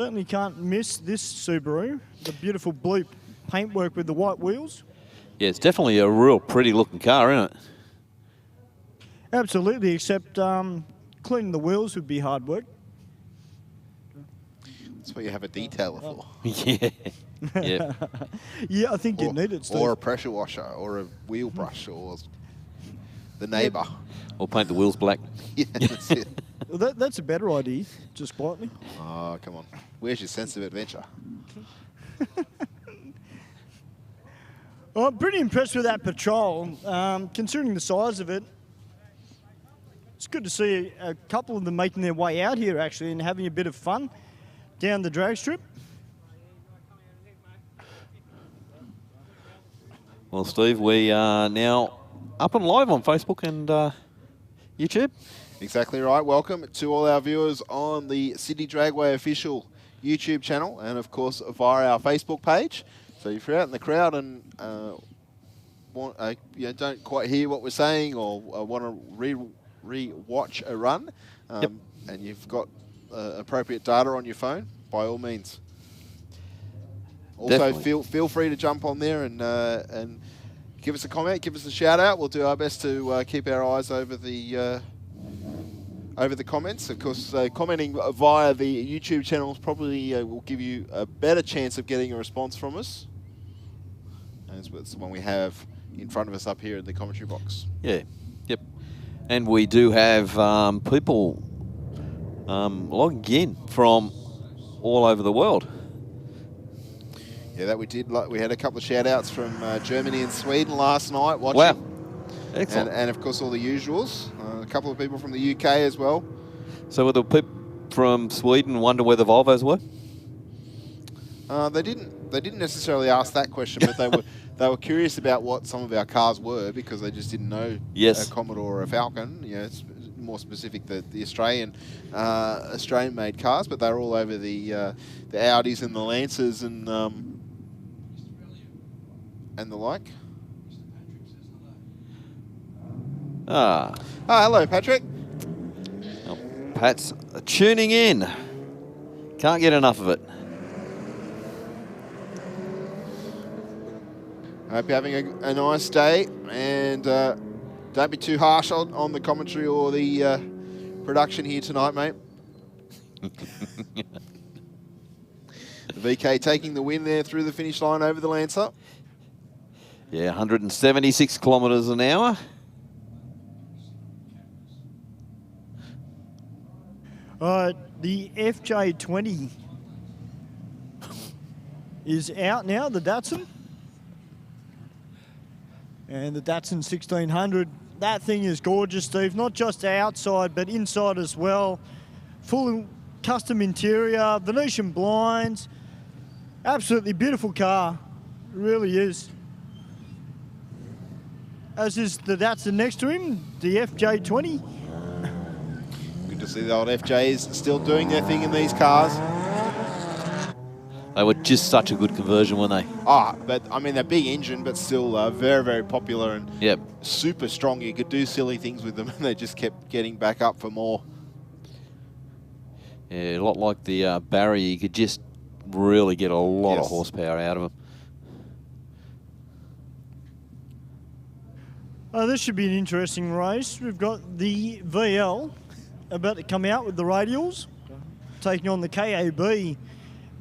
Certainly can't miss this Subaru. The beautiful blue paintwork with the white wheels. Yeah, it's definitely a real pretty looking car, isn't it? Absolutely, except cleaning the wheels would be hard work. That's what you have a detailer for. Yeah. Yeah. Yeah, I think you need it, Steve. Or a pressure washer, or a wheel brush, or the neighbour. Or paint the wheels black. Yeah, that's it. Well, that's a better idea, just quietly. Oh, come on. Where's your sense of adventure? Well, I'm pretty impressed with that patrol, considering the size of it. It's good to see a couple of them making their way out here, actually, and having a bit of fun down the drag strip. Well, Steve, we are now up and live on Facebook and YouTube. Exactly right. Welcome to all our viewers on the Sydney Dragway official YouTube channel and, of course, via our Facebook page. So if you're out in the crowd and don't quite hear what we're saying or want to re-watch a run and you've got appropriate data on your phone, by all means. Also, feel free to jump on there and give us a comment, give us a shout out. We'll do our best to keep our eyes over the comments. Of course, commenting via the YouTube channels probably will give you a better chance of getting a response from us. As it's the one we have in front of us up here in the commentary box. Yeah, yep. And we do have people logging in from all over the world. Yeah, that we did. We had a couple of shout-outs from Germany and Sweden last night watching. Wow. Excellent. And of course, all the usuals. A couple of people from the UK as well. So were the people from Sweden wonder where the Volvos were? They didn't necessarily ask that question, but they were curious about what some of our cars were because they just didn't know a Commodore or a Falcon. You know, it's more specific the Australian-made cars, but they're all over the Audis and the Lancers and the like. Hello, Patrick. Oh, Pat's tuning in. Can't get enough of it. I hope you're having a nice day, and don't be too harsh on the commentary or the production here tonight, mate. The VK taking the win there through the finish line over the Lancer. Yeah, 176 kilometres an hour. The FJ20 is out now, the Datsun. And the Datsun 1600, that thing is gorgeous, Steve. Not just outside, but inside as well. Full custom interior, Venetian blinds. Absolutely beautiful car. It really is. As is the Datsun next to him, the FJ20. Good to see the old FJs still doing their thing in these cars. They were just such a good conversion, weren't they? But I mean, they're big engine, but still very, very popular and super strong. You could do silly things with them, and they just kept getting back up for more. Yeah, a lot like the Barry. You could just really get a lot of horsepower out of them. This should be an interesting race. We've got the VL about to come out with the radials, taking on the KAB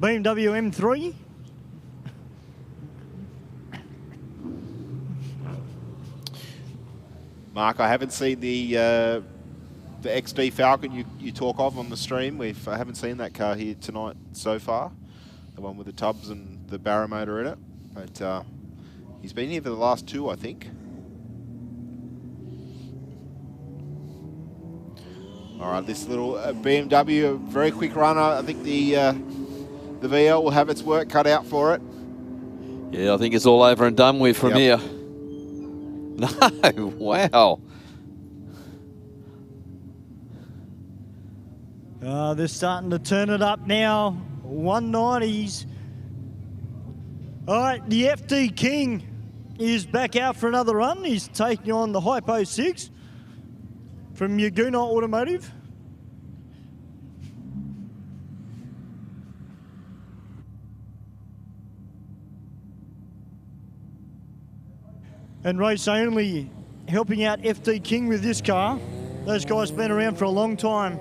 BMW M3. Mark, I haven't seen the XD Falcon you talk of on the stream. I haven't seen that car here tonight so far, the one with the tubs and the barometer in it. But he's been here for the last two, I think. All right, this little BMW, a very quick runner. I think the VL will have its work cut out for it. Yeah, I think it's all over and done with from here. No, wow. They're starting to turn it up now. 190s. All right, the FD King is back out for another run. He's taking on the Hypo 6 from Yaguna Automotive. And race only helping out FD King with this car. Those guys been around for a long time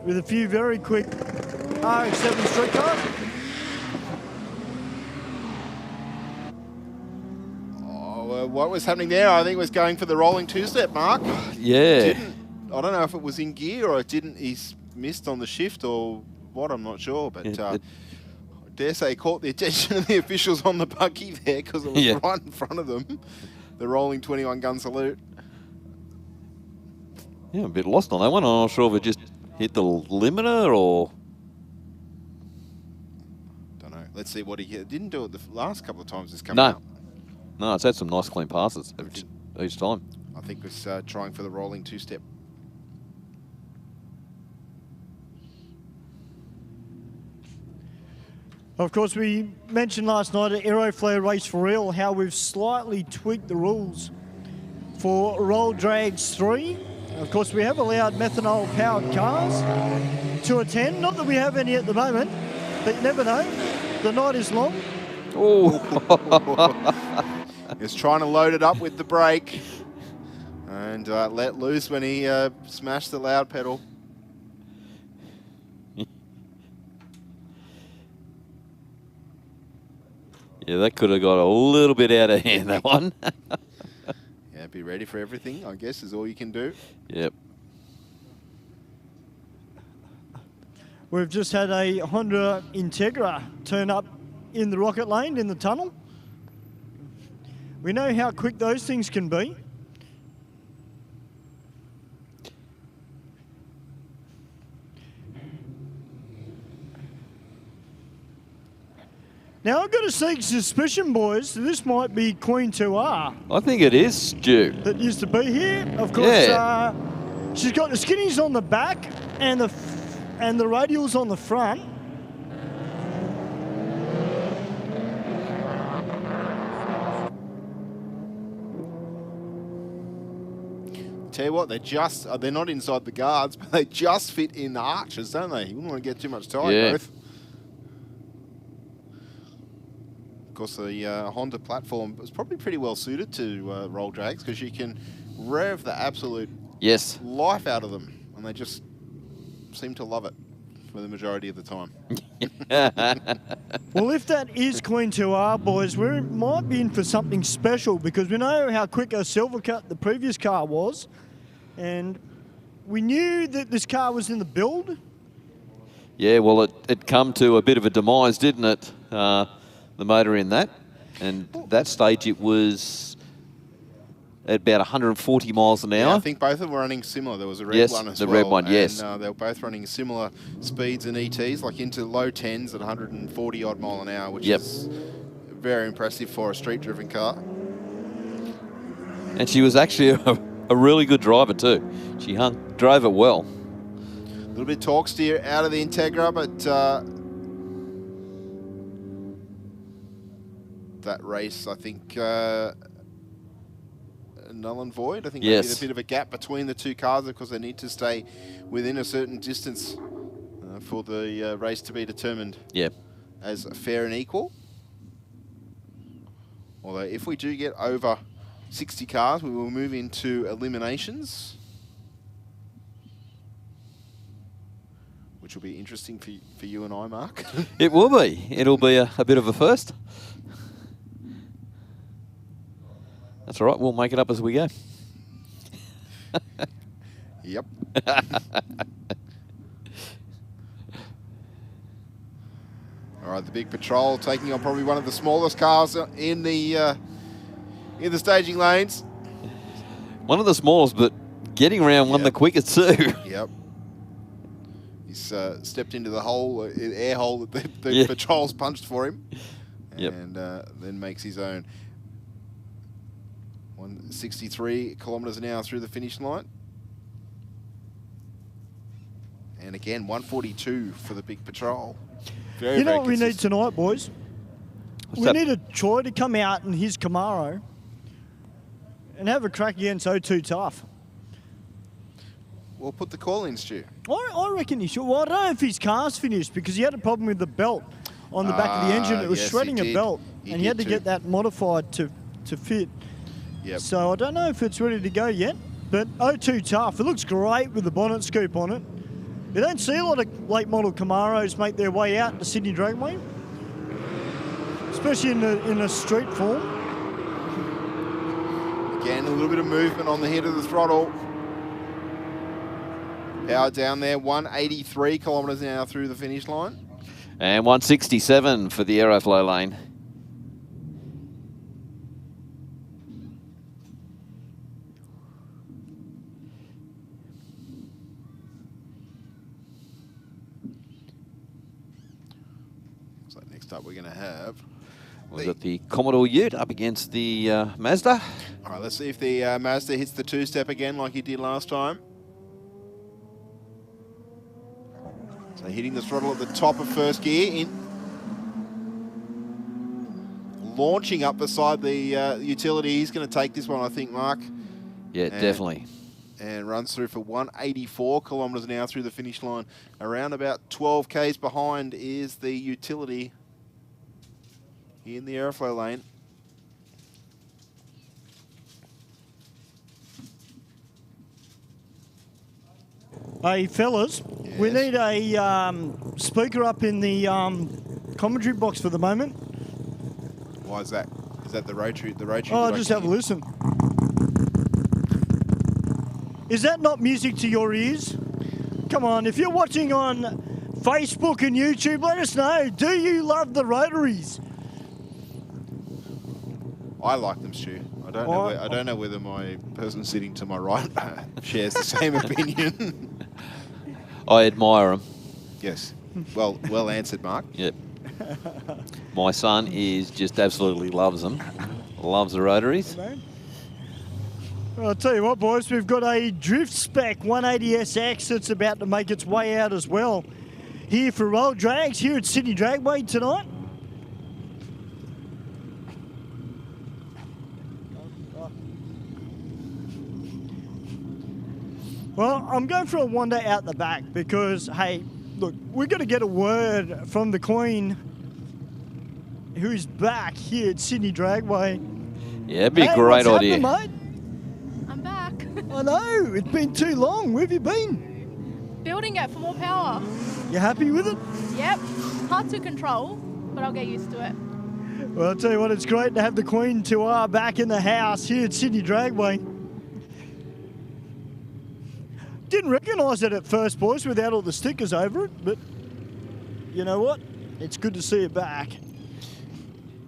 with a few very quick RX-7 street cars. Oh, what was happening there? I think it was going for the rolling two-step, Mark. Yeah. I don't know if it was in gear or it didn't. He's missed on the shift or what. I'm not sure, but I dare say he caught the attention of the officials on the buggy there because it was right in front of them. The rolling 21-gun salute. Yeah, I'm a bit lost on that one. I'm not sure if it just hit the limiter or... Don't know. Let's see what he didn't do it the last couple of times it's come out. No, it's had some nice clean passes each time. I think it was trying for the rolling two-step. Of course, we mentioned last night at Aeroflare Race for Real how we've slightly tweaked the rules for Roll Drags 3. Of course, we have allowed methanol-powered cars to attend. Not that we have any at the moment, but you never know. The night is long. Oh! He was trying to load it up with the brake and let loose when he smashed the loud pedal. Yeah, that could have got a little bit out of hand, that one. Yeah, be ready for everything, I guess, is all you can do. Yep. We've just had a Honda Integra turn up in the rocket lane in the tunnel. We know how quick those things can be. Now, I've got a sneaky suspicion, boys, that this might be Queen 2R. I think it is, Stu. That used to be here. Of course, she's got the skinnies on the back and the radials on the front. Tell you what, they're not inside the guards, but they just fit in the arches, don't they? You wouldn't want to get too much tire growth. Of course, the Honda platform is probably pretty well suited to roll drags because you can rev the absolute life out of them, and they just seem to love it for the majority of the time. Well, if that is Queen 2R, boys, we might be in for something special because we know how quick a Silvercut, the previous car, was, and we knew that this car was in the build. Yeah, well, it come to a bit of a demise, didn't it? The motor in that, and that stage it was at about 140 miles an hour. Yeah, I think both of them were running similar. There was a red one as well. Yes, the red one, yes. And they were both running similar speeds and ETs, like into low 10s at 140 odd mile an hour, which is very impressive for a street-driven car. And she was actually a really good driver too. She drove it well. A little bit torque steer out of the Integra, but that race, I think, null and void. I think there's a bit of a gap between the two cars because they need to stay within a certain distance for the race to be determined as fair and equal. Although if we do get over 60 cars, we will move into eliminations, which will be interesting for you and I, Mark. It will be. It'll be a bit of a first. That's all right. We'll make it up as we go. Yep. All right, the big patrol taking on probably one of the smallest cars in the staging lanes. One of the smallest, but getting around one of the quickest too. Yep. He's stepped into the hole, air hole that the patrol's punched for him, and then makes his own. 163 kilometres an hour through the finish line. And again, 142 for the big patrol. Very, you know what we need tonight, boys? We need a Troy to come out in his Camaro and have a crack against O2 Tough. We'll put the call in, Stu. I reckon he should. Well, I don't know if his car's finished because he had a problem with the belt on the back of the engine. It was shredding a belt, and he had to get that modified to fit. Yep. So I don't know if it's ready to go yet, but 02 Tough. It looks great with the bonnet scoop on it. You don't see a lot of late model Camaros make their way out to Sydney Dragway, especially in a street form. Again, a little bit of movement on the head of the throttle. Power down there, 183 kilometres an hour through the finish line. And 167 for the Aeroflow lane. So next up we're going to have... We've got the Commodore Ute up against the Mazda. All right, let's see if the Mazda hits the two-step again like he did last time. So hitting the throttle at the top of first gear, launching up beside the utility. He's going to take this one, I think, Mark. Yeah, definitely. And runs through for 184 kilometres an hour through the finish line. Around about 12 Ks behind is the utility in the Aeroflow lane. Hey, fellas, we need a speaker up in the commentary box for the moment. Why is that? Is that the rotary? Oh, just have a listen. Is that not music to your ears? Come on, if you're watching on Facebook and YouTube, let us know. Do you love the rotaries? I like them, Stu. I don't know whether my person sitting to my right shares the same opinion. I admire them. Yes. Well answered, Mark. Yep. My son is just absolutely loves them. Loves the rotaries. Well, I'll tell you what, boys, we've got a Drift Spec 180SX that's about to make its way out as well. Here for Roll Drags, here at Sydney Dragway tonight. Well, I'm going for a wander out the back because, hey, look, we've got to get a word from the Queen, who's back here at Sydney Dragway. Yeah, it'd be a great idea. Mate? I'm back. I know, it's been too long. Where have you been? Building it for more power. You happy with it? Yep. Hard to control, but I'll get used to it. Well, I'll tell you what, it's great to have the Queen Tour back in the house here at Sydney Dragway. Didn't recognise it at first, boys, without all the stickers over it, but you know what? It's good to see it back.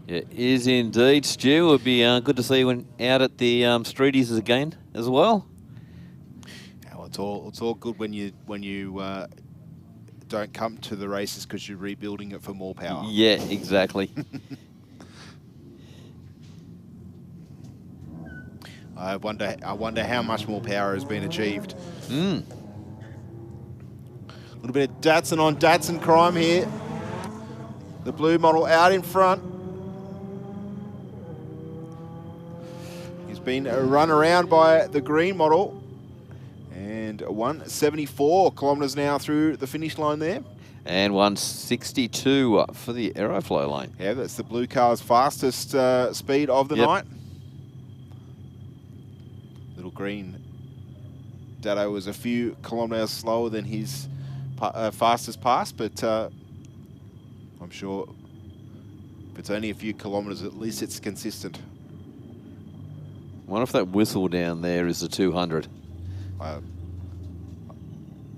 It is indeed, Stu. It would be good to see you out at the streeties again as well. Yeah, well, it's all good when you don't come to the races because you're rebuilding it for more power. Yeah, exactly. I wonder how much more power has been achieved. A little bit of Datsun on Datsun crime here. The blue model out in front. He's been run around by the green model. And 174 kilometres an hour through the finish line there. And 162 for the Aeroflow lane. Yeah, that's the blue car's fastest speed of the night. Little green Datto was a few kilometres slower than his fastest pass, but I'm sure if it's only a few kilometres, at least it's consistent. I wonder if that whistle down there is the 200. Well,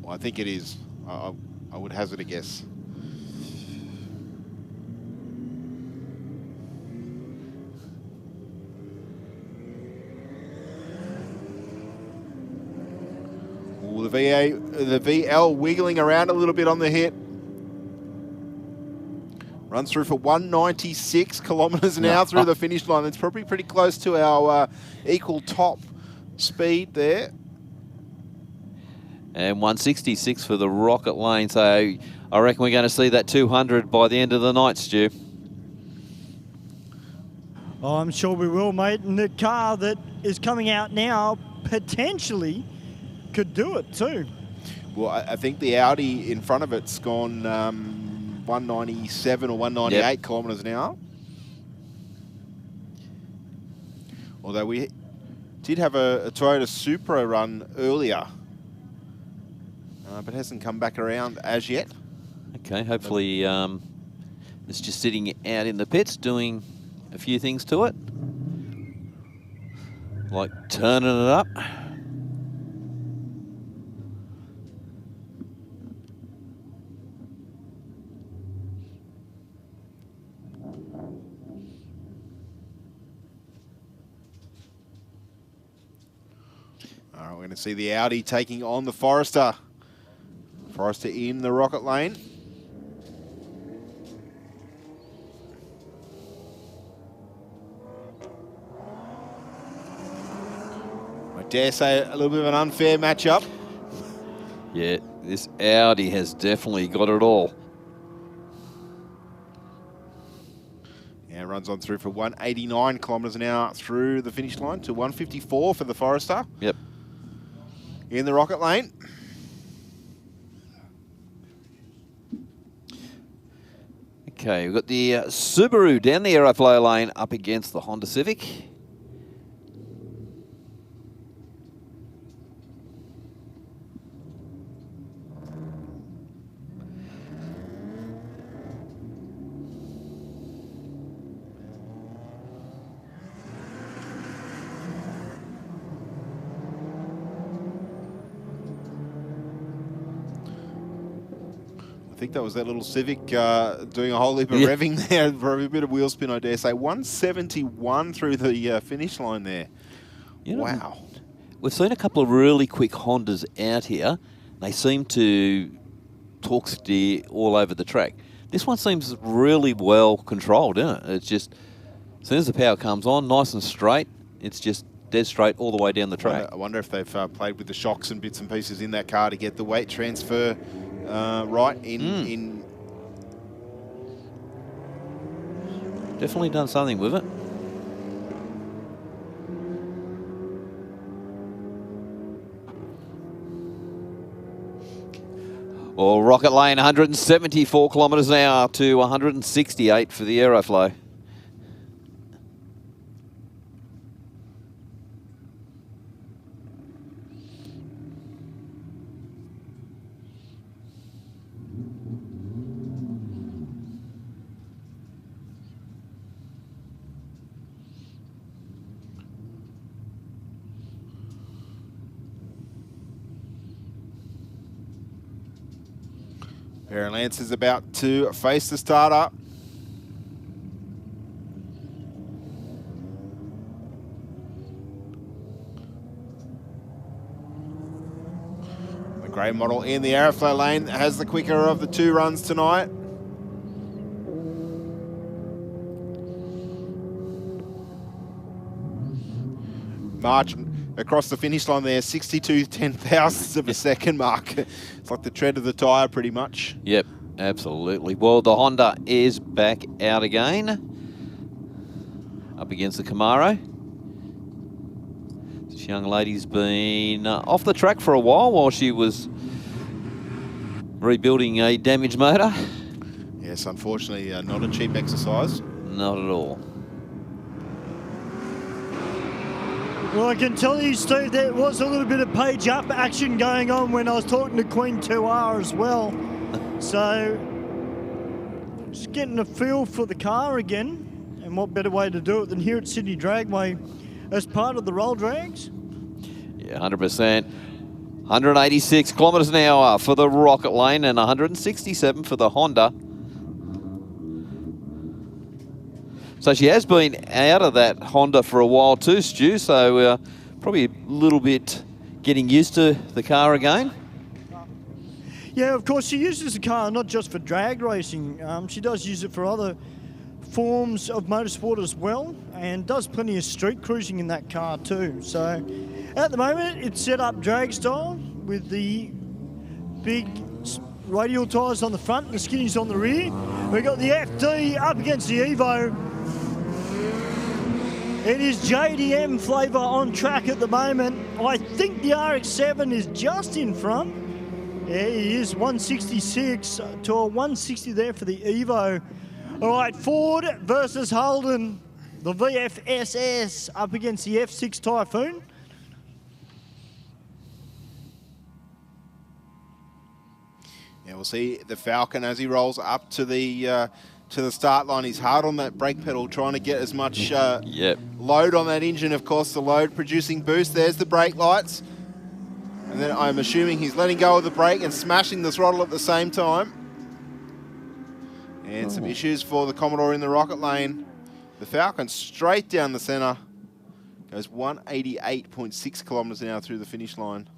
I think it is. I would hazard a guess. Ooh, the VL wiggling around a little bit on the hit. Runs through for 196 kilometres an hour through the finish line. That's probably pretty close to our equal top speed there. And 166 for the Rocket lane. So I reckon we're going to see that 200 by the end of the night, Stu. Oh, I'm sure we will, mate. And the car that is coming out now potentially could do it too. Well, I think the Audi in front of it's gone 197 or 198 kilometres an hour. Although we Did have a Toyota Supra run earlier, but hasn't come back around as yet. Okay, hopefully it's just sitting out in the pits doing a few things to it. Like turning it up. All right, we're going to see the Audi taking on the Forester. Forester in the rocket lane. I dare say a little bit of an unfair matchup. Yeah, this Audi has definitely got it all. Yeah, runs on through for 189 kilometres an hour through the finish line to 154 for the Forester. Yep. In the rocket lane. Okay, we've got the Subaru down the aeroflow lane up against the Honda Civic. I think that was that little Civic doing a whole heap of revving there for a bit of wheel spin, I dare say. 171 through the finish line there. You know, wow. We've seen a couple of really quick Hondas out here. They seem to torque steer all over the track. This one seems really well controlled, isn't it? It's just, as soon as the power comes on, nice and straight, it's just dead straight all the way down the track. I wonder if they've played with the shocks and bits and pieces in that car to get the weight transfer right in. Definitely done something with it. Well, rocket lane, 174 kilometres an hour to 168 for the aeroflow. Aaron Lance is about to face the starter. The grey model in the aeroflow lane has the quicker of the two runs tonight. March across the finish line there, 62 10,000ths of a second mark. It's like the tread of the tyre pretty much. Yep, absolutely. Well, the Honda is back out again, up against the Camaro. This young lady's been off the track for a while she was rebuilding a damaged motor. Yes, unfortunately, not a cheap exercise. Not at all. Well, I can tell you, Steve, there was a little bit of page up action going on when I was talking to Queen 2R as well. So, just getting a feel for the car again, and what better way to do it than here at Sydney Dragway as part of the roll drags. Yeah, 100%. 186 kilometres an hour for the rocket lane and 167 for the Honda. So she has been out of that Honda for a while too, Stu, so probably a little bit getting used to the car again. Yeah, of course, she uses the car not just for drag racing. She does use it for other forms of motorsport as well, and does plenty of street cruising in that car too. So at the moment, it's set up drag style with the big radial tyres on the front and the skinnies on the rear. We've got the FD up against the Evo. It is JDM flavour on track at the moment. I think the RX-7 is just in front. Yeah, it is 166 to a 160 there for the Evo. All right, Ford versus Holden. The VFSS up against the F6 Typhoon. Yeah, we'll see the Falcon as he rolls up to the start line. He's hard on that brake pedal, trying to get as much load on that engine. Of course, the load producing boost. There's the brake lights. And then I'm assuming he's letting go of the brake and smashing the throttle at the same time. And some issues for the Commodore in the rocket lane. The Falcon straight down the centre. Goes 188.6 kilometres an hour through the finish line.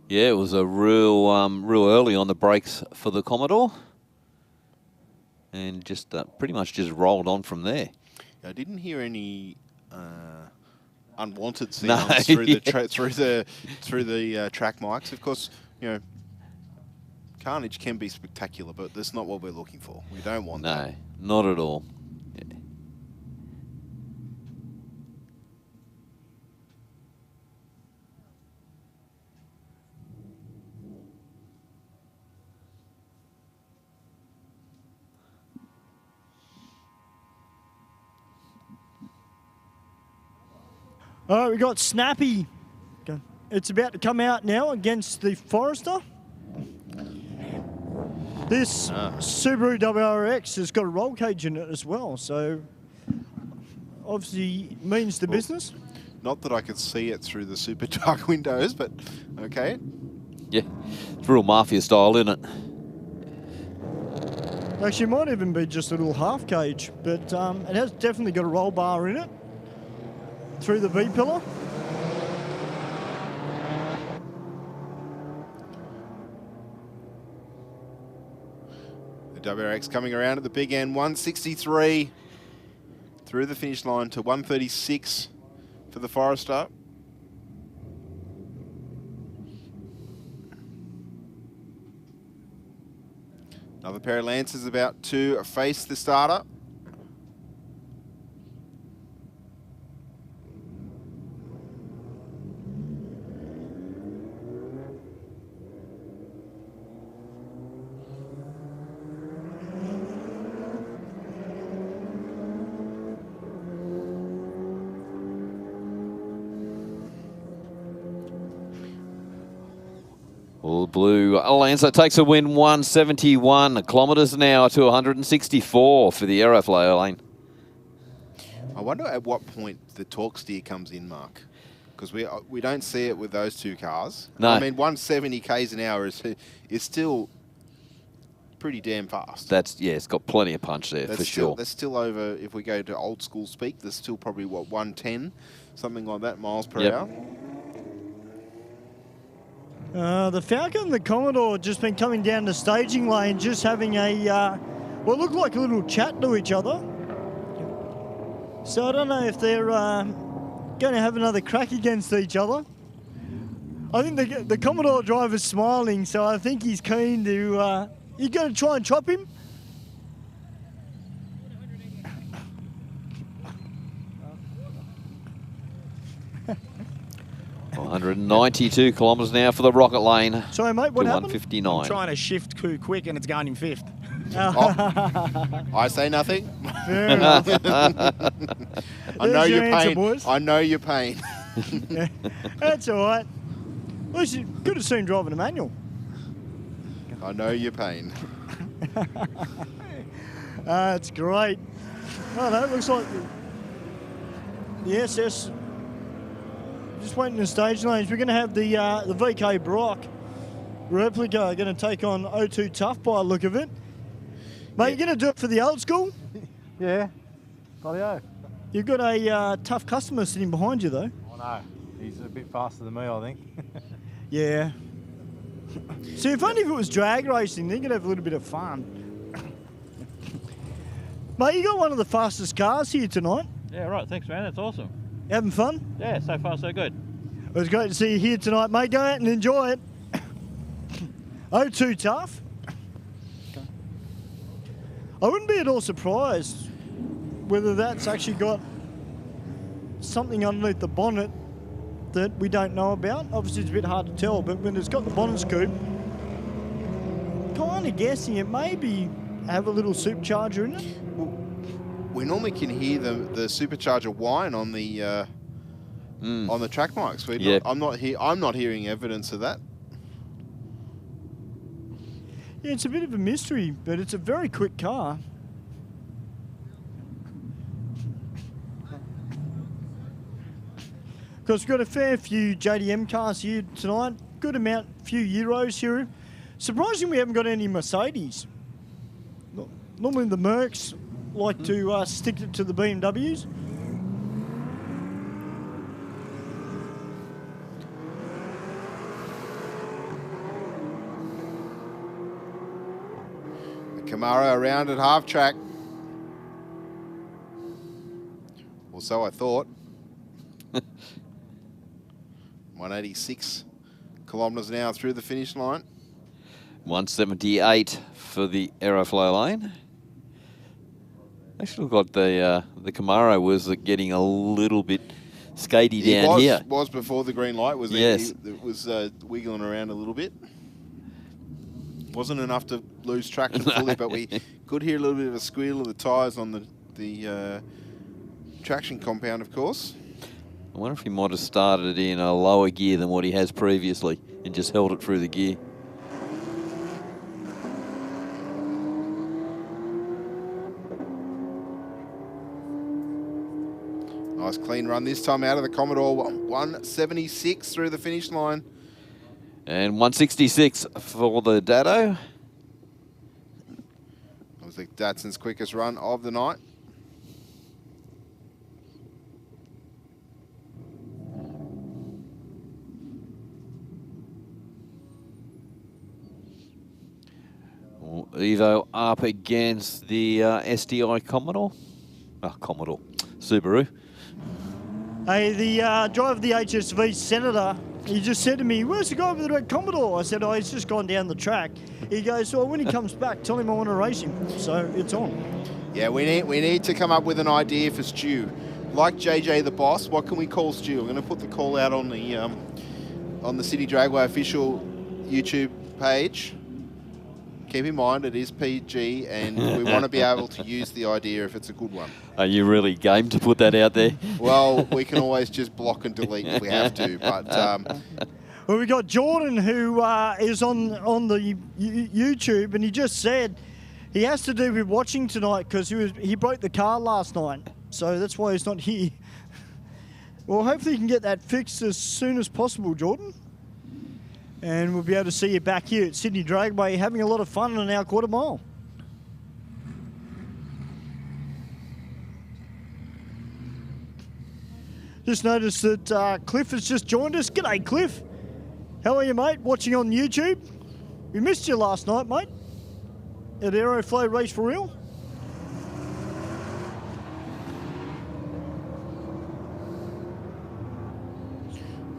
Yeah, it was a real early on the brakes for the Commodore. And just pretty much just rolled on from there. I didn't hear any unwanted sounds through the track mics. Of course, you know, carnage can be spectacular, but that's not what we're looking for. We don't want that. No, not at all. Yeah. All right, we got Snappy. It's about to come out now against the Forester. This Subaru WRX has got a roll cage in it as well, so obviously means the business. Not that I could see it through the super dark windows, but okay. Yeah, it's real mafia style, isn't it? Actually, it might even be just a little half cage, but it has definitely got a roll bar in it through the B-pillar. The WRX coming around at the big end, 163 through the finish line to 136 for the Forester. Another pair of Lancers about to face the starter. All blue. Lancer takes a win, 171 kilometres an hour to 164 for the Aeroflot lane. I wonder at what point the torque steer comes in, Mark, because we don't see it with those two cars. No. I mean, 170 k's an hour is still pretty damn fast. It's got plenty of punch there for sure. That's still over, if we go to old school speak, there's still probably, what, 110, something like that, miles per hour. The Falcon and the Commodore just been coming down the staging lane, just having a, what looked like a little chat to each other. So I don't know if they're going to have another crack against each other. I think the Commodore driver's smiling, so I think he's keen to, you going to try and chop him? 192 kilometres an hour for the rocket lane. Sorry, mate, what happened? 159. I'm trying to shift quick and it's going in fifth. I say nothing. Fair enough. I know your answer, pain. boys. I know your pain. Yeah, that's all right. At least you could have seen driving a manual. I know your pain. That's great. Oh, no, it looks like the SS just waiting in the stage lanes. We're going to have the VK Brock replica going to take on O2 Tough by the look of it. Mate, you're going to do it for the old school? Yeah, bloody-o. You've got a tough customer sitting behind you, though. I know. He's a bit faster than me, I think. Yeah. See, if only if it was drag racing, then you could have a little bit of fun. Mate, you got one of the fastest cars here tonight. Yeah, right. Thanks, man. That's awesome. Having fun? Yeah, so far so good. It was great to see you here tonight, mate. Go out and enjoy it. O2 Tough. I wouldn't be at all surprised whether that's actually got something underneath the bonnet that we don't know about. Obviously, it's a bit hard to tell, but when it's got the bonnet scoop, kind of guessing it maybe have a little supercharger in it. Well, we normally can hear the supercharger whine on the track mics. I'm not hearing evidence of that. Yeah, it's a bit of a mystery, but it's a very quick car. Because we've got a fair few JDM cars here tonight. Good amount, few Euros here. Surprisingly, we haven't got any Mercedes. Normally the Mercs like to stick it to the BMWs. Camaro around at half track. Or so I thought. 186 kilometres an hour through the finish line. 178 for the Aeroflow lane. Actually, got the Camaro was getting a little bit skatey down here. Was before the green light. Was yes. It was wiggling around a little bit. Wasn't enough to lose traction fully, but we could hear a little bit of a squeal of the tyres on the traction compound, of course. I wonder if he might have started in a lower gear than what he has previously and just held it through the gear. Nice clean run this time out of the Commodore. 176 through the finish line. And 166 for the Dado. That was the Datsun's quickest run of the night. Evo up against the SDI Commodore. Commodore. Subaru. Hey, the driver of the HSV Senator, he just said to me, "Where's the guy with the red Commodore?" I said, "Oh, he's just gone down the track." He goes, "Well, when he comes back, tell him I want to race him." So it's on. Yeah, we need to come up with an idea for Stu. Like JJ the Boss, what can we call Stu? I'm going to put the call out on the City Dragway official YouTube page. Keep in mind, it is PG, and we want to be able to use the idea if it's a good one. Are you really game to put that out there? Well, we can always just block and delete if we have to, but... Well, we got Jordan, who is on the YouTube, and he just said he has to do with watching tonight because he broke the car last night, so that's why he's not here. Well, hopefully you can get that fixed as soon as possible, Jordan. And we'll be able to see you back here at Sydney Dragway having a lot of fun on our quarter mile. Just noticed that Cliff has just joined us. G'day, Cliff. How are you, mate? Watching on YouTube? We missed you last night, mate, at Aeroflow Race for Real.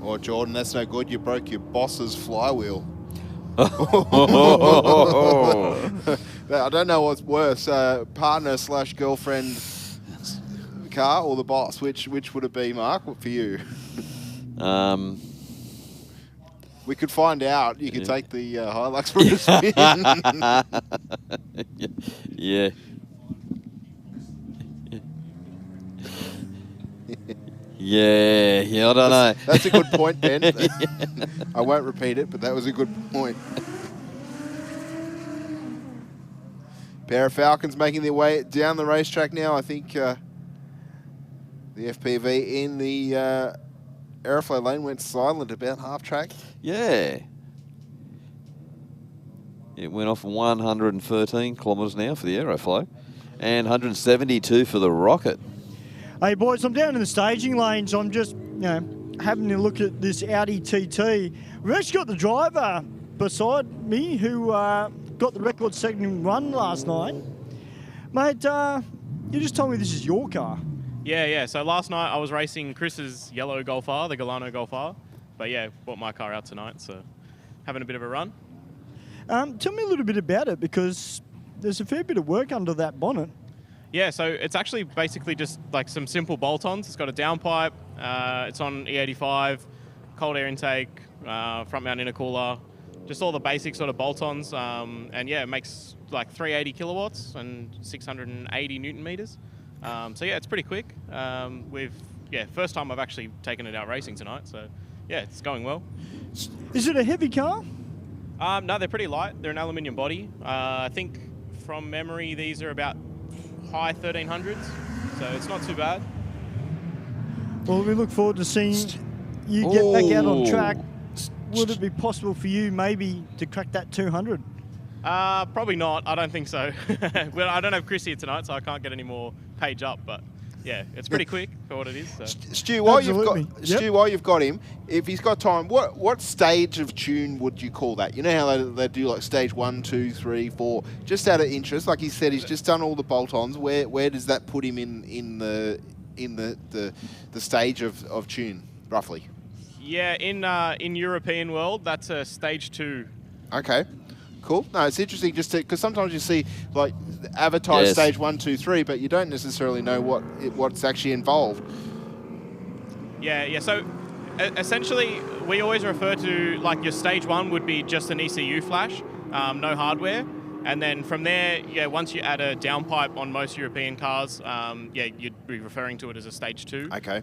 Oh, Jordan, that's no good. You broke your boss's flywheel. I don't know what's worse, partner / girlfriend car or the boss. Which would it be, Mark, for you? We could find out. You could take the Hilux for a spin. Yeah. Yeah, I don't know. That's a good point, Ben. I won't repeat it, but that was a good point. Pair of Falcons making their way down the racetrack now. I think the FPV in the Aeroflow lane went silent about half track. Yeah. It went off 113 kilometres an hour for the Aeroflow and 172 for the Rocket. Hey boys, I'm down in the staging lanes. I'm just, having a look at this Audi TT. We've actually got the driver beside me who got the record second run last night. Mate, you just told me this is your car. Yeah. So last night I was racing Chris's yellow Golf R, the Galano Golf R. But yeah, brought my car out tonight, so having a bit of a run. Tell me a little bit about it because there's a fair bit of work under that bonnet. Yeah, so it's actually basically just like some simple bolt-ons. It's got a downpipe, it's on E85, cold air intake, front mount intercooler, just all the basic sort of bolt-ons. And yeah, it makes like 380 kilowatts and 680 Newton meters. So yeah, it's pretty quick. First time I've actually taken it out racing tonight. So yeah, it's going well. Is it a heavy car? No, they're pretty light. They're an aluminium body. I think from memory, these are about high 1300s, so it's not too bad. Well, we look forward to seeing you get back out on track. Ooh. Would it be possible for you maybe to crack that 200? Probably not. I don't think so. Well, I don't have Chris here tonight, so I can't get any more page up, but yeah, it's pretty quick for what it is. So. Stu, while Absolutely. while you've got him, if he's got time, what stage of tune would you call that? You know how they do like stage 1, 2, 3, 4. Just out of interest, like he said, he's just done all the bolt-ons. Where does that put him in the stage of tune roughly? Yeah, in European world, that's a stage 2. Okay. Cool. No, it's interesting just because sometimes you see like advertised stage 1, 2, 3, but you don't necessarily know what's actually involved. Yeah. So essentially, we always refer to like your stage 1 would be just an ECU flash, no hardware, and then from there, once you add a downpipe on most European cars, you'd be referring to it as a stage 2. Okay.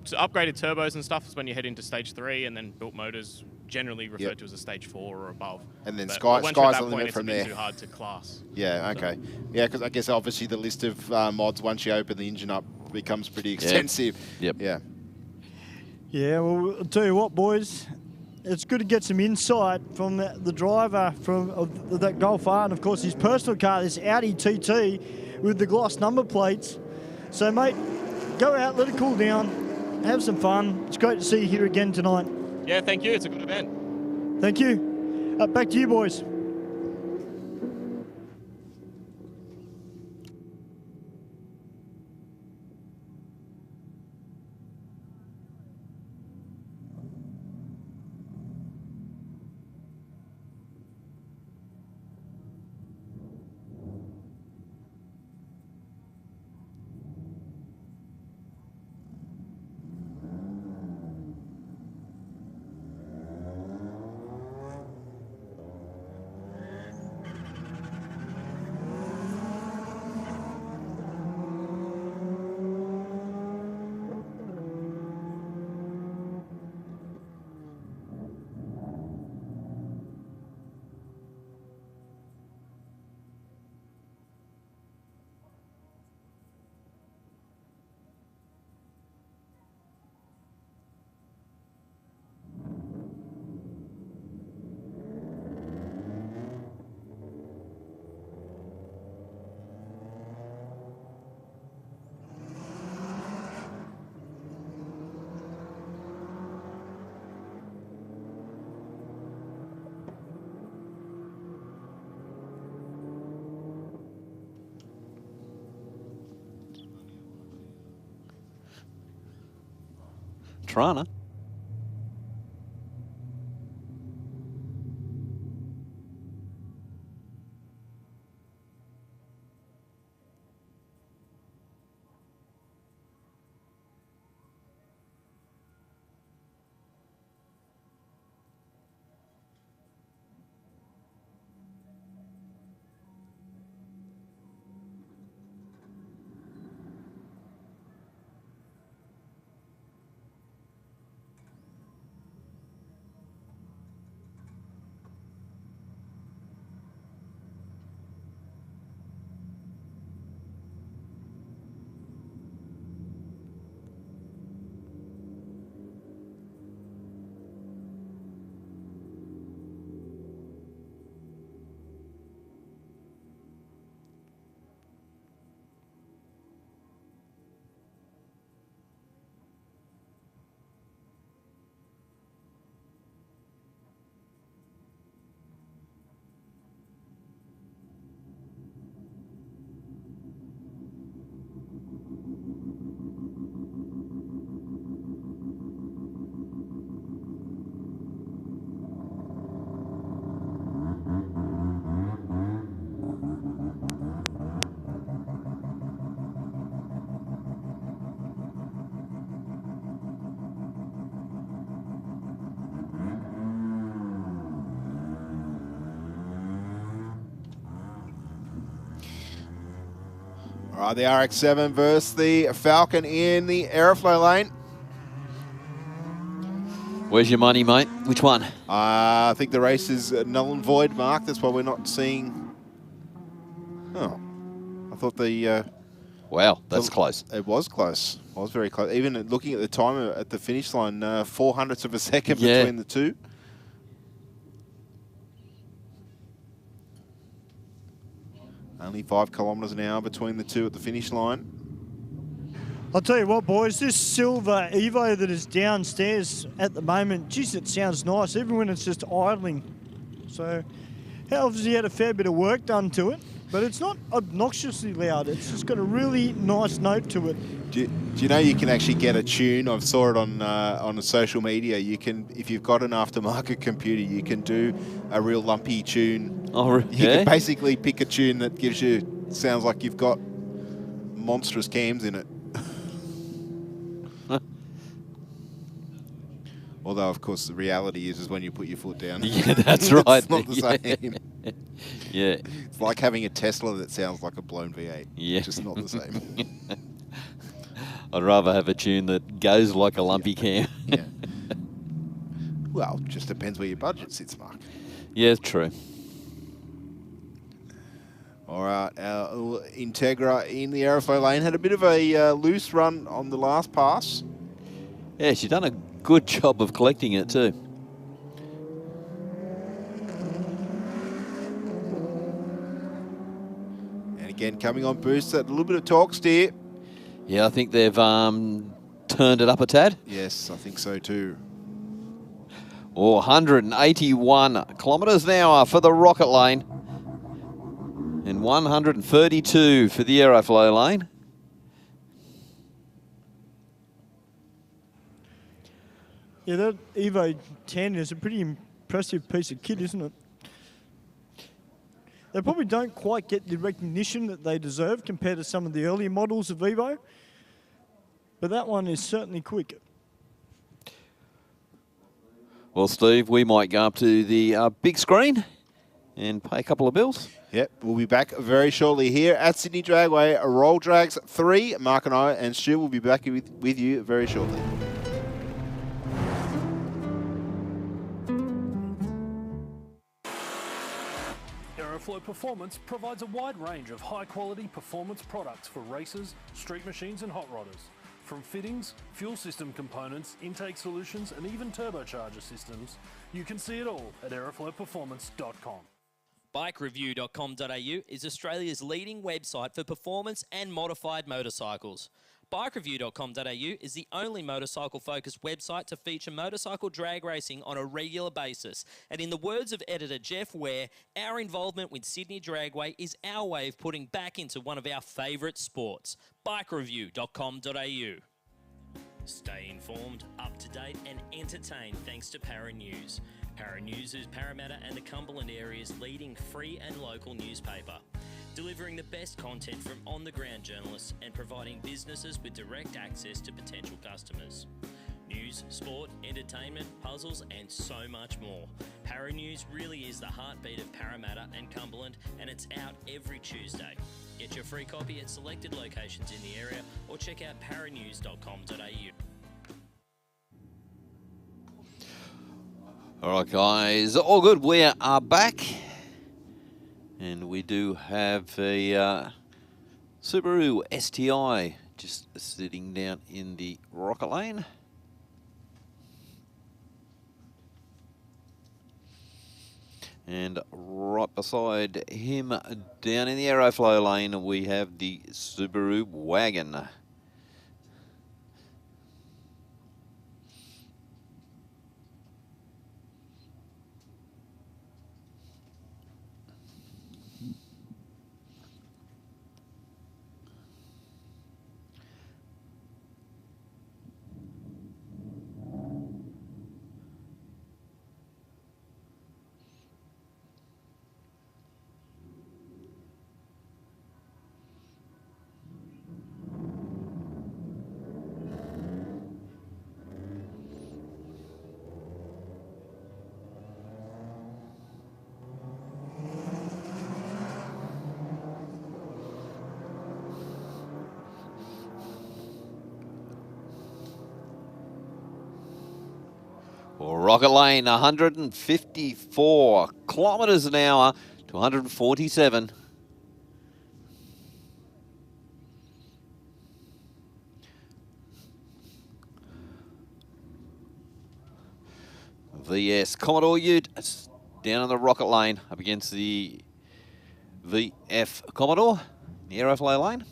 So upgraded turbos and stuff is when you head into stage 3, and then built motors generally referred to as a stage 4 or above. And then But sky's once you're at the that limit point, from it's a there. bit too hard to class. Yeah, okay. Yeah, because I guess obviously the list of mods, once you open the engine up, becomes pretty extensive. Yep. Yeah. Yeah, well, I'll tell you what, boys. It's good to get some insight from the driver of that Golf R, and of course his personal car, this Audi TT with the gloss number plates. So, mate, go out, let it cool down, have some fun. It's great to see you here again tonight. Yeah, thank you. It's a good event. Thank you. Back to you, boys. Trana. All right, the RX-7 versus the Falcon in the aeroflow lane. Where's your money, mate? Which one? I think the race is null and void, Mark. That's why we're not seeing... Oh, I thought the... Wow, that's close. It was close. It was very close. Even looking at the time at the finish line, 0.04 of a second between the two. Only 5 kilometres an hour between the two at the finish line. I'll tell you what, boys, this silver Evo that is downstairs at the moment, geez, it sounds nice, even when it's just idling. So, he obviously had a fair bit of work done to it, but it's not obnoxiously loud. It's just got a really nice note to it. Do you know you can actually get a tune? I saw it on the social media. You can, if you've got an aftermarket computer, you can do a real lumpy tune. Oh, You can basically pick a tune that gives you, sounds like you've got monstrous cams in it. Although, of course, the reality is when you put your foot down. Yeah, that's right. It's not the same. Yeah. It's like having a Tesla that sounds like a blown V8. Yeah. Just not the same. I'd rather have a tune that goes like a lumpy cam. Yeah. Well, just depends where your budget sits, Mark. Yeah, true. All right, Integra in the aeroflow lane had a bit of a loose run on the last pass. Yeah, she's done a good job of collecting it too. And again, coming on boost, a little bit of torque steer. Yeah, I think they've turned it up a tad. Yes, I think so too. Oh, 181 kilometres an hour for the rocket lane. And 132 for the aeroflow lane. Yeah, that Evo 10 is a pretty impressive piece of kit, isn't it? They probably don't quite get the recognition that they deserve compared to some of the earlier models of Evo, but that one is certainly quick. Well, Steve, we might go up to the big screen and pay a couple of bills. Yep, we'll be back very shortly here at Sydney Dragway, Roll Drags 3. Mark and I and Stu will be back with you very shortly. Aeroflow Performance provides a wide range of high-quality performance products for racers, street machines and hot rodders. From fittings, fuel system components, intake solutions and even turbocharger systems, you can see it all at aeroflowperformance.com. BikeReview.com.au is Australia's leading website for performance and modified motorcycles. BikeReview.com.au is the only motorcycle-focused website to feature motorcycle drag racing on a regular basis. And in the words of editor Jeff Ware, our involvement with Sydney Dragway is our way of putting back into one of our favourite sports. BikeReview.com.au. Stay informed, up to date and entertained thanks to Para News. Para News is Parramatta and the Cumberland area's leading free and local newspaper, delivering the best content from on-the-ground journalists and providing businesses with direct access to potential customers. News, sport, entertainment, puzzles and so much more. Para News really is the heartbeat of Parramatta and Cumberland, and it's out every Tuesday. Get your free copy at selected locations in the area or check out paranews.com.au. All right, guys, all good. We are back. And we do have a Subaru STI just sitting down in the rocket lane. And right beside him, down in the aeroflow lane, we have the Subaru wagon. Well, Rocket Lane, 154 kilometres an hour to 147. VS Commodore Ute down in the Rocket Lane up against the VF Commodore, the Aeroflow lane.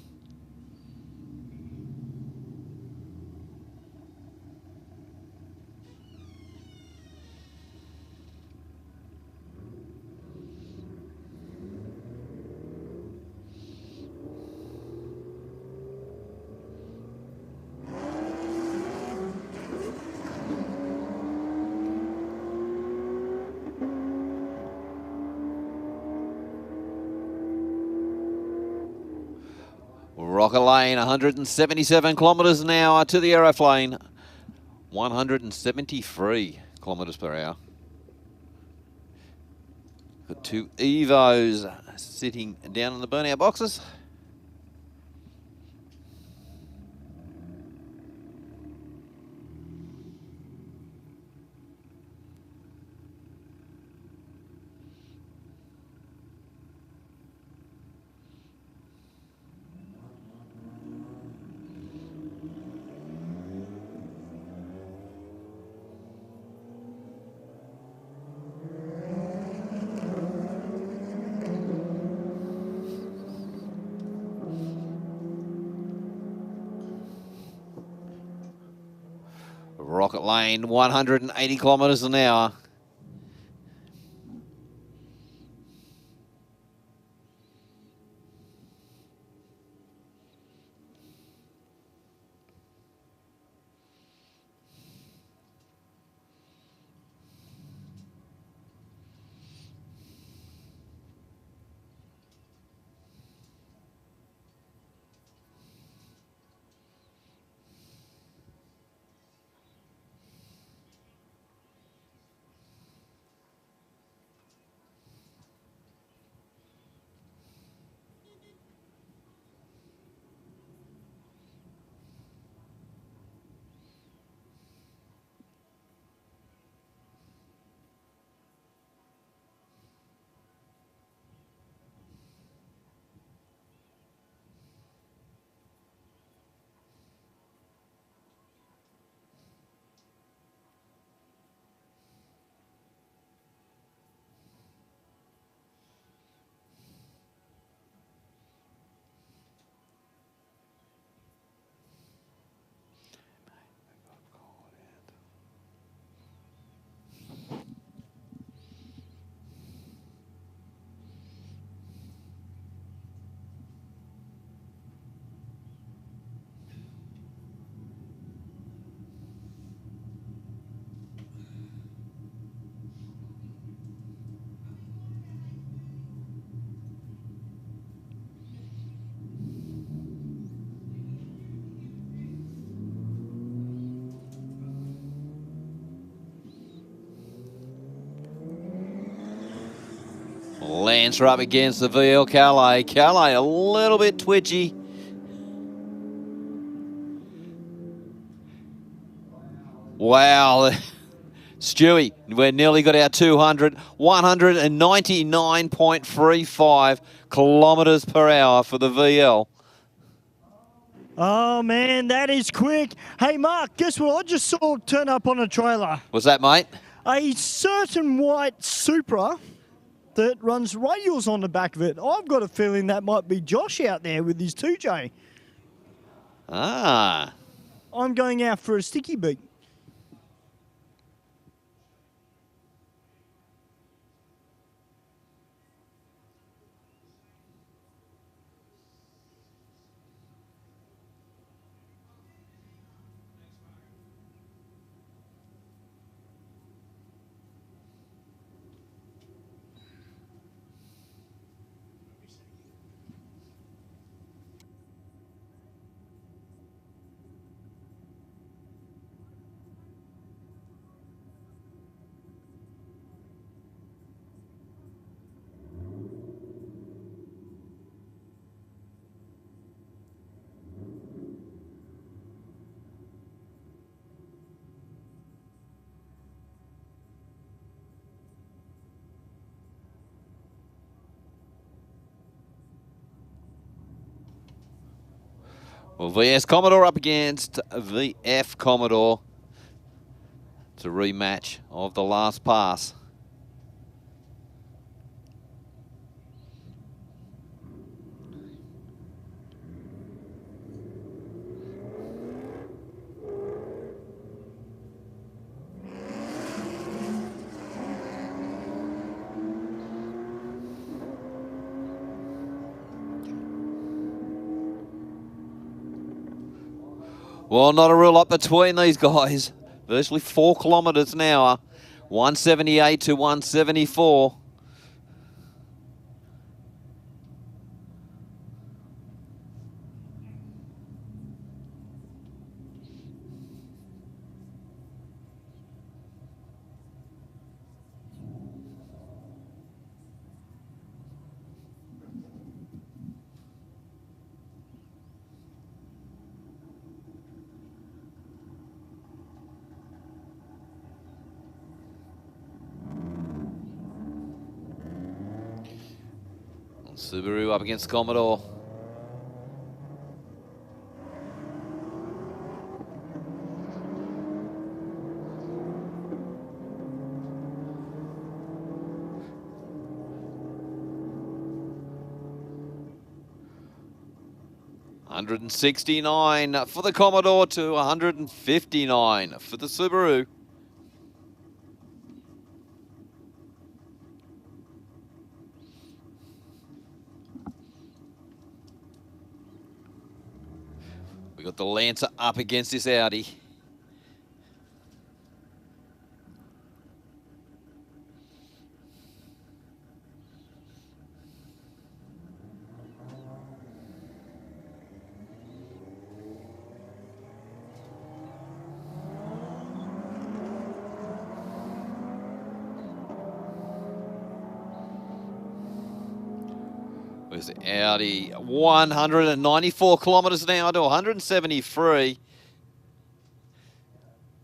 Rocket Lane, 177 kilometres an hour to the Aeroflane, 173 kilometres per hour. Got two Evos sitting down in the burnout boxes. Rocket Lane, 180 kilometres an hour. Lancer up against the VL Calais. Calais a little bit twitchy. Wow. Stewie, we nearly got our 200. 199.35 kilometres per hour for the VL. Oh, man, that is quick. Hey, Mark, guess what I just saw turn up on a trailer? What's that, mate? A certain white Supra that runs radials on the back of it. I've got a feeling that might be Josh out there with his 2J. Ah. I'm going out for a sticky beat. Well, VS Commodore up against VF Commodore. It's a rematch of the last pass. Well, not a real lot between these guys. Virtually 4 kilometres an hour. 178 to 174. Subaru up against Commodore. $169 for the Commodore to $159 for the Subaru. We got the Lancer up against this Audi. Where's the Audi? 194 kilometres an hour to 173.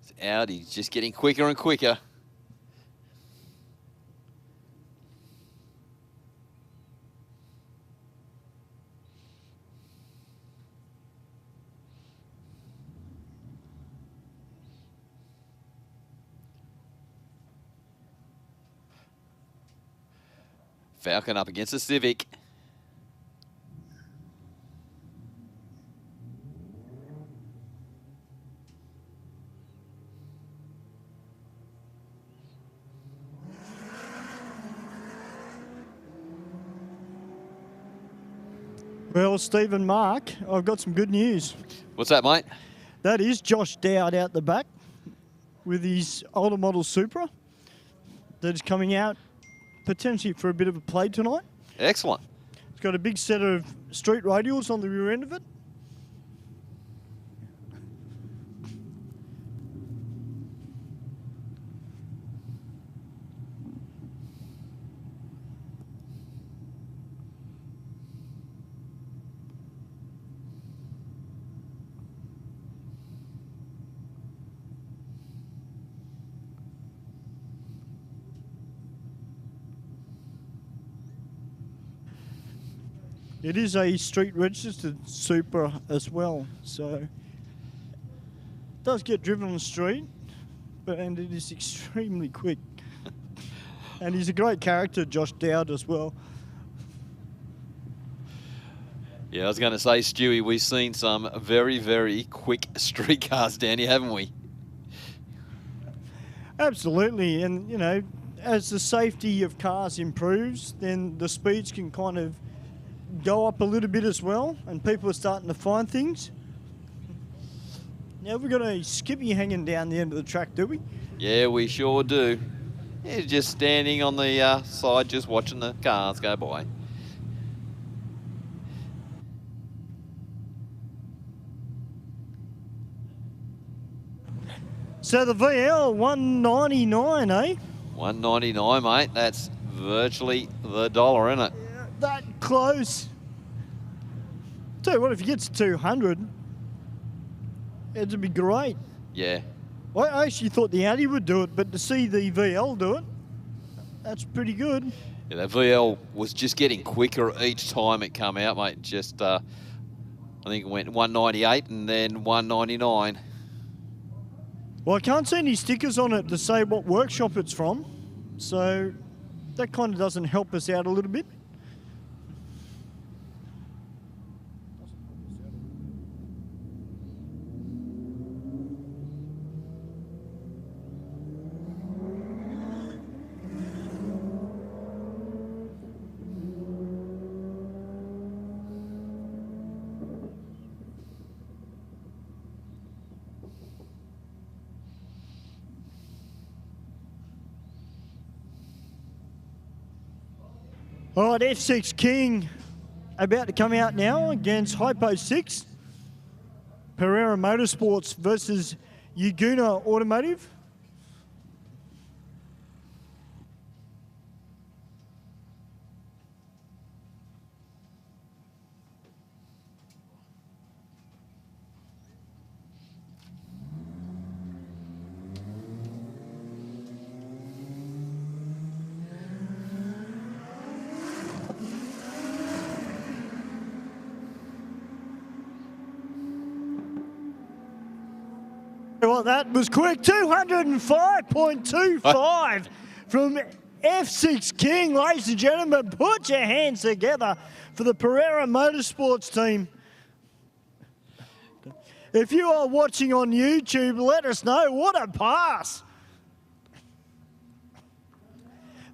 This Audi's just getting quicker and quicker. Falcon up against the Civic. Well, Steve and Mark, I've got some good news. What's that, mate? That is Josh Dowd out the back with his older model Supra that is coming out potentially for a bit of a play tonight. Excellent. It's got a big set of street radials on the rear end of it. It is a street registered Supra as well, so it does get driven on the street, and it is extremely quick. And he's a great character, Josh Dowd, as well. Yeah, I was going to say, Stewie, we've seen some very, very quick street cars down here, haven't we? Absolutely, and you know, as the safety of cars improves, then the speeds can kind of go up a little bit as well, and people are starting to find things. Now we've got a Skippy hanging down the end of the track, do we? Yeah, we sure do. He's just standing on the side, just watching the cars go by. So the VL 199, eh? 199, mate. That's virtually the dollar, isn't it? That close. Tell you what, if he gets 200, it'd be great. Yeah. I actually thought the Audi would do it, but to see the VL do it, that's pretty good. Yeah, that VL was just getting quicker each time it come out, mate. Just I think it went 198 and then 199. Well, I can't see any stickers on it to say what workshop it's from, so that kind of doesn't help us out a little bit. All right, F6 King about to come out now against Hypo 6. Pereira Motorsports versus Yaguna Automotive. Well, that was quick. 205.25 from F6 King. Ladies and gentlemen, put your hands together for the Pereira Motorsports team. If you are watching on YouTube, let us know. What a pass.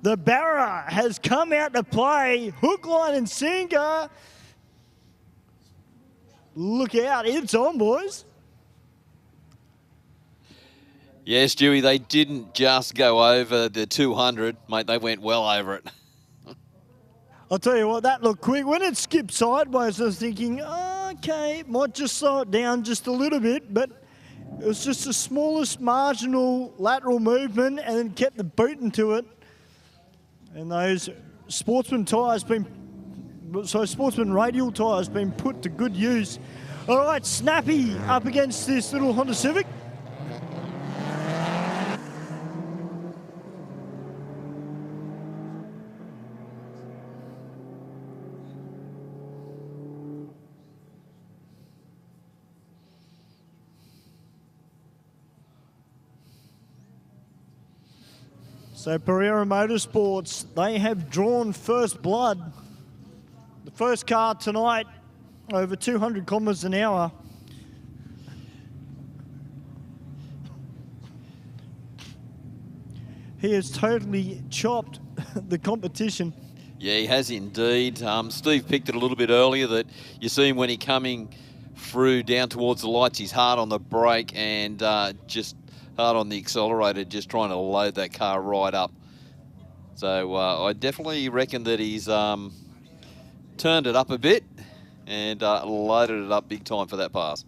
The Barra has come out to play. Hook, line and sinker. Look out. It's on, boys. Yes, Dewey, they didn't just go over the 200, mate. They went well over it. I'll tell you what, that looked quick. When it skipped sideways, I was thinking, okay, might just slow it down just a little bit, but it was just the smallest marginal lateral movement and then kept the boot into it. And those Sportsman radial tyres been put to good use. All right, Snappy up against this little Honda Civic. So Pereira Motorsports, they have drawn first blood. The first car tonight, over 200 kilometres an hour. He has totally chopped the competition. Yeah, he has indeed. Steve picked it a little bit earlier that you see him when he coming through down towards the lights. He's hard on the brake and just hard on the accelerator, just trying to load that car right up. So I definitely reckon that he's turned it up a bit and loaded it up big time for that pass.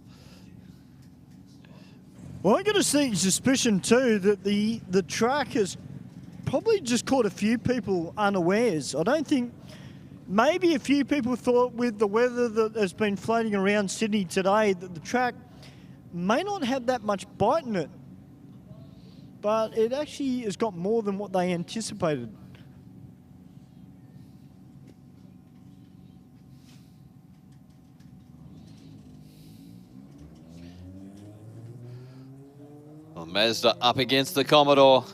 Well, I got a sneaky suspicion too that the track has probably just caught a few people unawares. I don't think, maybe a few people thought with the weather that has been floating around Sydney today that the track may not have that much bite in it. But it actually has got more than what they anticipated. Well, Mazda up against the Commodore.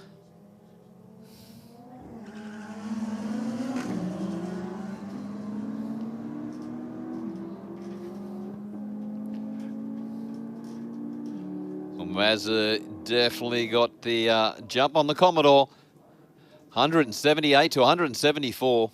Well, Mazda definitely got the jump on the Commodore. 178 to 174.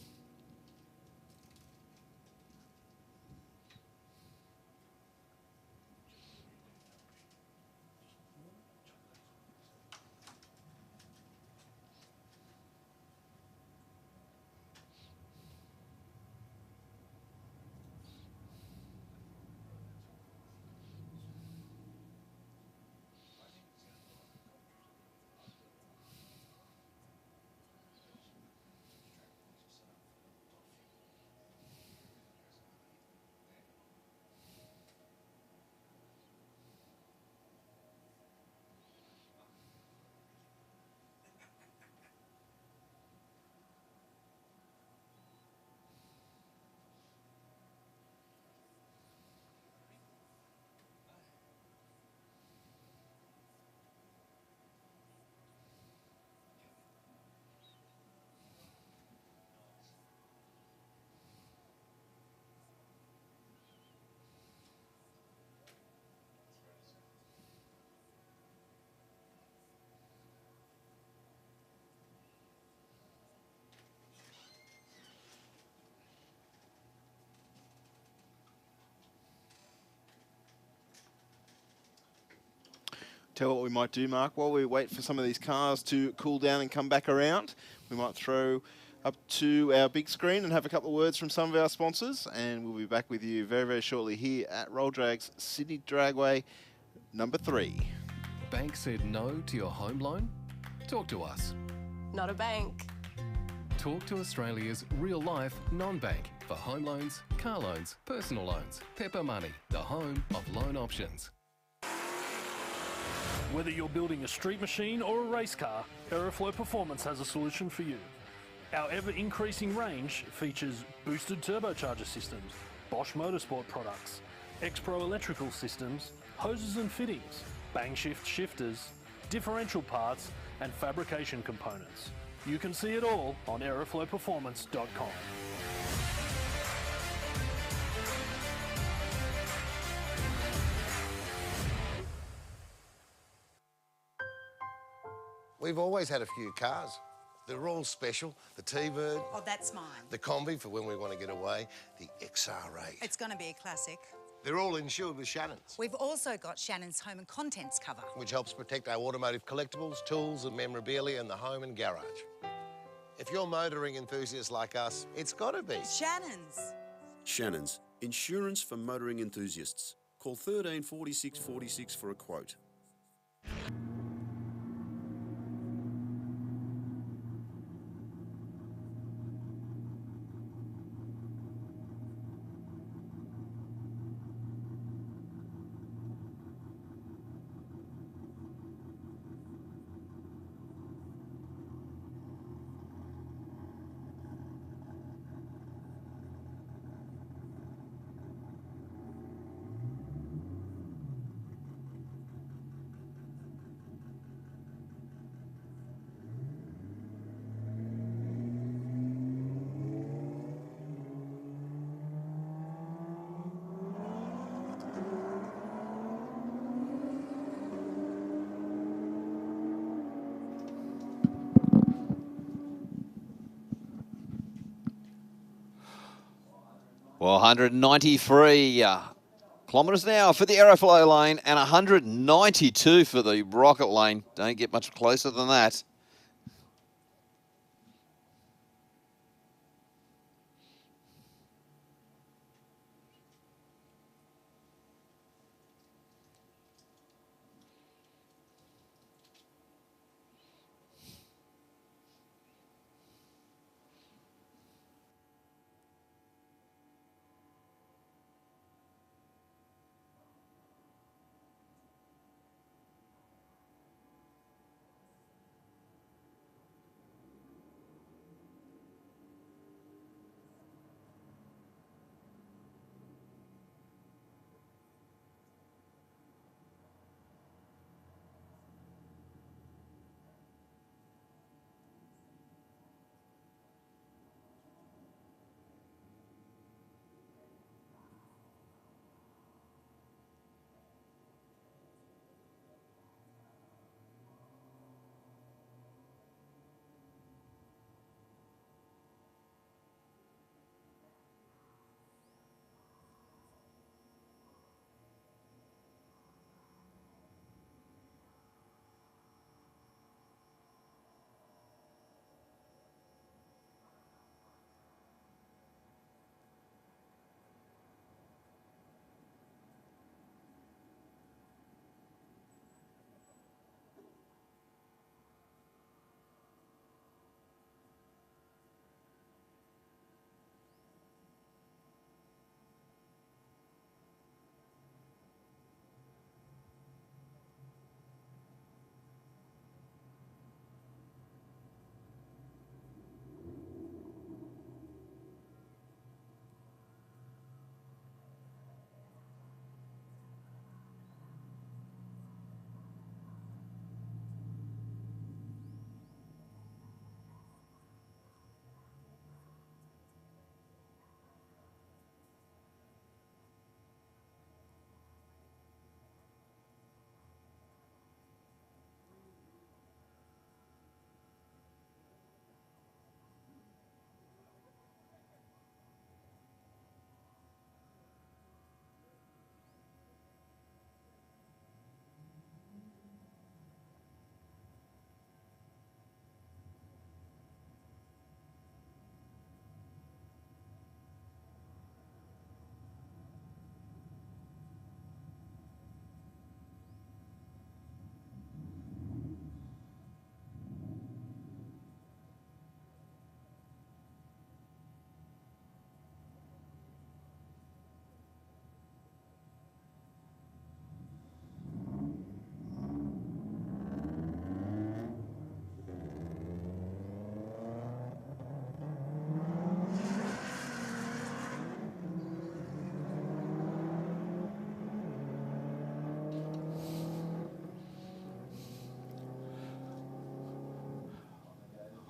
Tell what we might do, Mark. While we wait for some of these cars to cool down and come back around, we might throw up to our big screen and have a couple of words from some of our sponsors, and we'll be back with you very, very shortly here at Roll Drag's Sydney Dragway number 3. Bank said no to your home loan? Talk to us. Not a bank. Talk to Australia's real-life non-bank for home loans, car loans, personal loans. Pepper Money, the home of loan options. Whether you're building a street machine or a race car, Aeroflow Performance has a solution for you. Our ever-increasing range features boosted turbocharger systems, Bosch Motorsport products, X-Pro electrical systems, hoses and fittings, bang shift shifters, differential parts and fabrication components. You can see it all on aeroflowperformance.com. We've always had a few cars. They're all special. The T-Bird. Oh, that's mine. The Combi for when we want to get away. The XR8. It's going to be a classic. They're all insured with Shannon's, We've also got Shannon's Home and Contents cover, which helps protect our automotive collectibles, tools and memorabilia in the home and garage. If you're motoring enthusiasts like us, it's got to be Shannon's. Shannon's, insurance for motoring enthusiasts. Call 13 46 46 for a quote. Well, 193 kilometres an hour for the Aeroflow lane and 192 for the Rocket lane. Don't get much closer than that.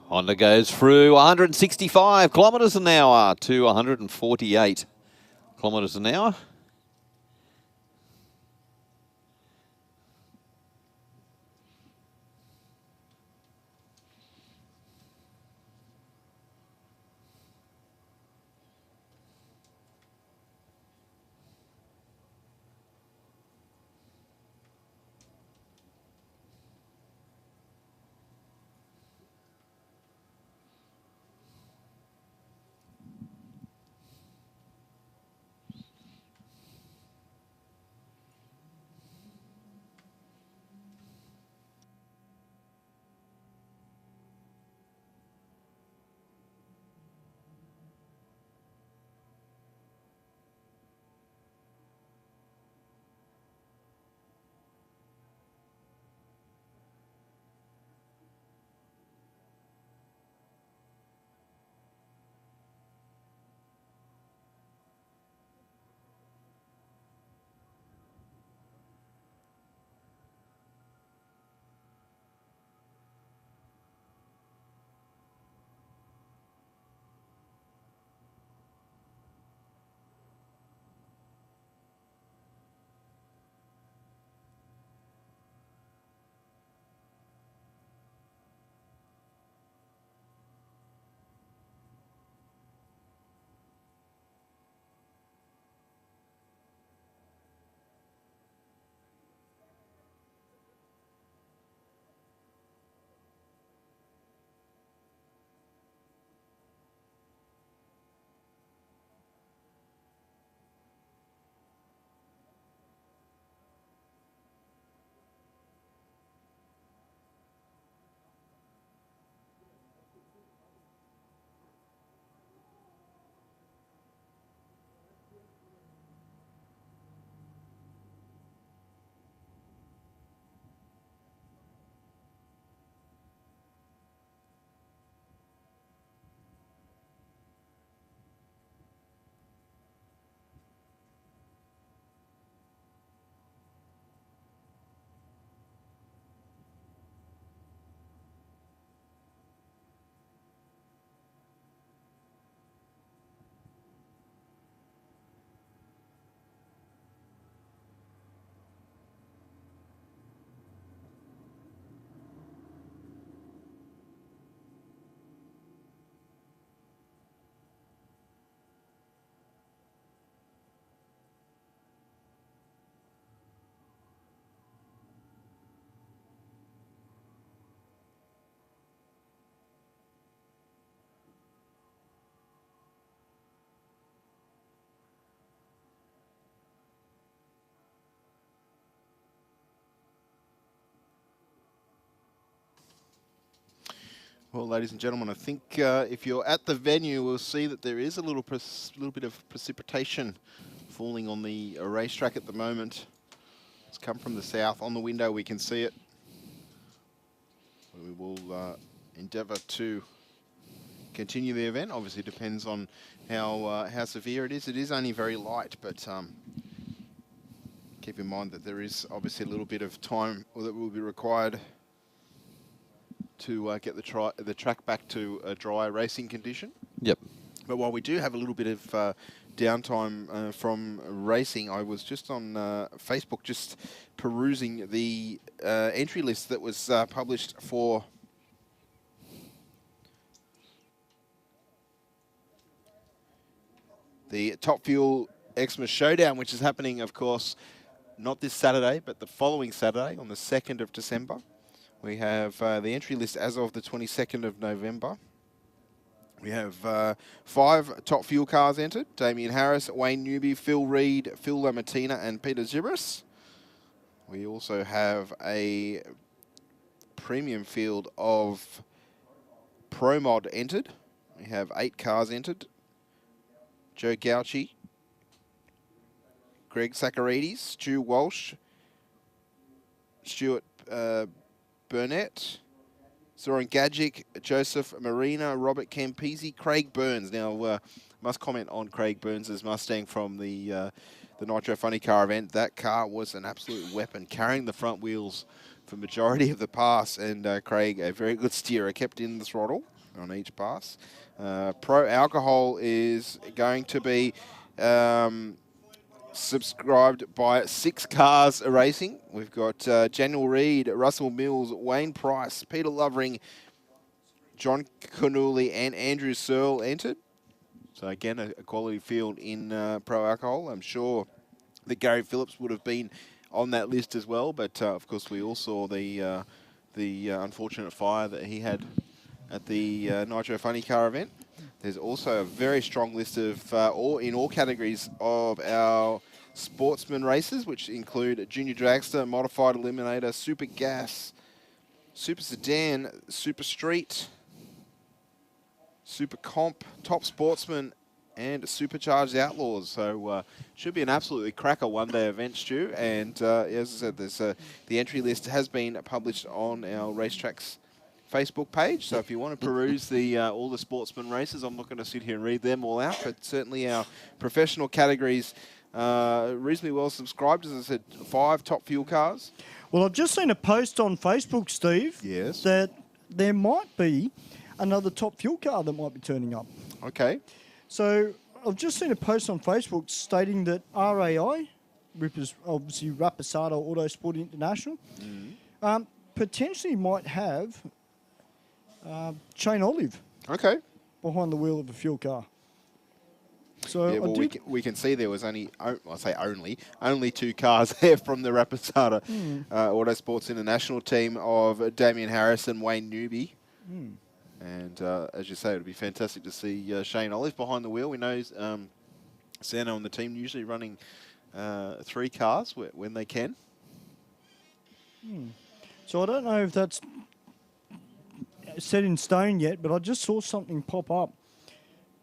Honda goes through 165 kilometres an hour to 148 kilometres an hour. Well, ladies and gentlemen, I think if you're at the venue, we'll see that there is a little bit of precipitation falling on the racetrack at the moment. It's come from the south. On the window, we can see it. We will endeavour to continue the event. Obviously, depends on how severe it is. It is only very light, but keep in mind that there is obviously a little bit of time that will be required to get the track back to a dry racing condition. Yep. But while we do have a little bit of downtime from racing, I was just on Facebook just perusing the entry list that was published for the Top Fuel Xmas Showdown, which is happening, of course, not this Saturday, but the following Saturday on the 2nd of December. We have the entry list as of the 22nd of November. We have 5 Top Fuel cars entered: Damien Harris, Wayne Newby, Phil Reed, Phil Lamartina, and Peter Zibris. We also have a premium field of Pro Mod entered. We have 8 cars entered: Joe Gauchi, Greg Sakaridis, Stu Walsh, Stuart Burnett, Zoran Gadzik, Joseph Marina, Robert Campisi, Craig Burns. Now, must comment on Craig Burns' Mustang from the Nitro Funny Car event. That car was an absolute weapon, carrying the front wheels for majority of the pass, and Craig, a very good steerer, kept in the throttle. on each pass. Pro Alcohol is going to be subscribed by 6 cars racing. We've got Daniel Reed, Russell Mills, Wayne Price, Peter Lovering, John Cannuli and Andrew Searle entered. So again, a quality field in Pro Alcohol. I'm sure that Gary Phillips would have been on that list as well, but of course we all saw the unfortunate fire that he had at the Nitro Funny Car event. There's also a very strong list of all categories of our sportsman races, which include Junior Dragster, Modified Eliminator, Super Gas, Super Sedan, Super Street, Super Comp, Top Sportsman, and Supercharged Outlaws. So should be an absolutely cracker one-day event, Stu. And as I said, the entry list has been published on our Racetracks Facebook page. So if you want to peruse all the sportsman races, I'm not going to sit here and read them all out, but certainly our professional categories reasonably well subscribed. As I said, 5 top fuel cars. Well, I've just seen a post on Facebook, Steve, yes, that there might be another top fuel car that might be turning up. Okay. So I've just seen a post on Facebook stating that RAI, obviously Rapasada Autosport International, potentially might have Shane Olive behind the wheel of a fuel car. So yeah, well, we can see there was only 2 cars there from the Rapasada Autosports International team of Damien Harris and Wayne Newby. And as you say, it would be fantastic to see Shane Olive behind the wheel. We know Sano and the team usually running 3 cars when they can. So I don't know if that's set in stone yet, but I just saw something pop up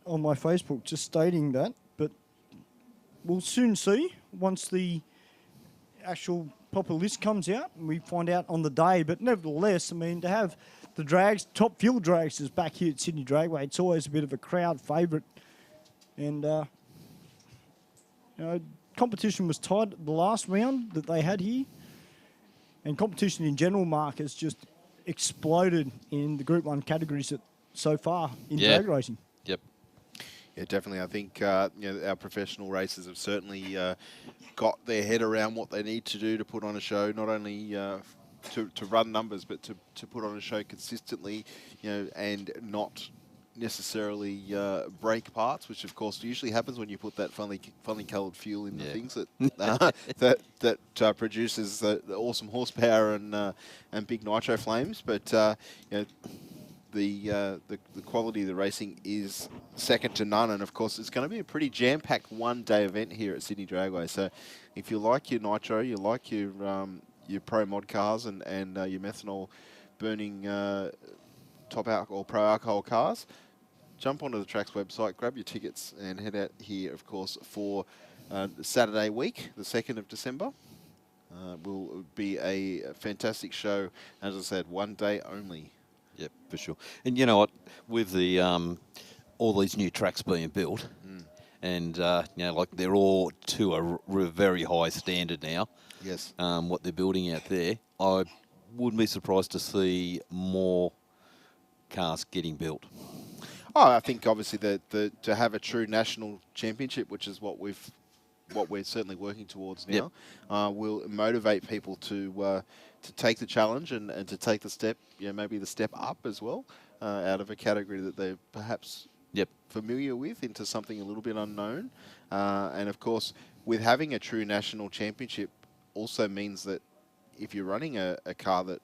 on my Facebook just stating that. But we'll soon see once the actual proper list comes out and we find out on the day. But nevertheless, I mean, to have the top fuel dragsters back here at Sydney Dragway, it's always a bit of a crowd favourite. And, competition was tight at the last round that they had here. And competition in general, Mark, has just exploded in the Group 1 categories so far in drag racing. Yep. Yeah, definitely. I think our professional racers have certainly got their head around what they need to do to put on a show, not only to run numbers, but to put on a show consistently, and not necessarily break parts, which of course usually happens when you put that funny coloured fuel in the things that produces the awesome horsepower and big nitro flames. But the quality of the racing is second to none, and of course it's going to be a pretty jam-packed one-day event here at Sydney Dragway. So if you like your nitro, you like your pro mod cars and your methanol burning top alcohol or pro alcohol cars, jump onto the Tracks website, grab your tickets, and head out here, of course, for Saturday week, the 2nd of December. Will be a fantastic show. As I said, one day only. Yep, for sure. And you know what? With the all these new tracks being built, and like they're all to a very high standard now. Yes. What they're building out there, I wouldn't be surprised to see more cars getting built. Oh, I think obviously to have a true national championship, which is what we're certainly working towards now, will motivate people to take the challenge and to take the step, maybe the step up as well, out of a category that they're perhaps familiar with into something a little bit unknown. And of course, with having a true national championship also means that if you're running a car that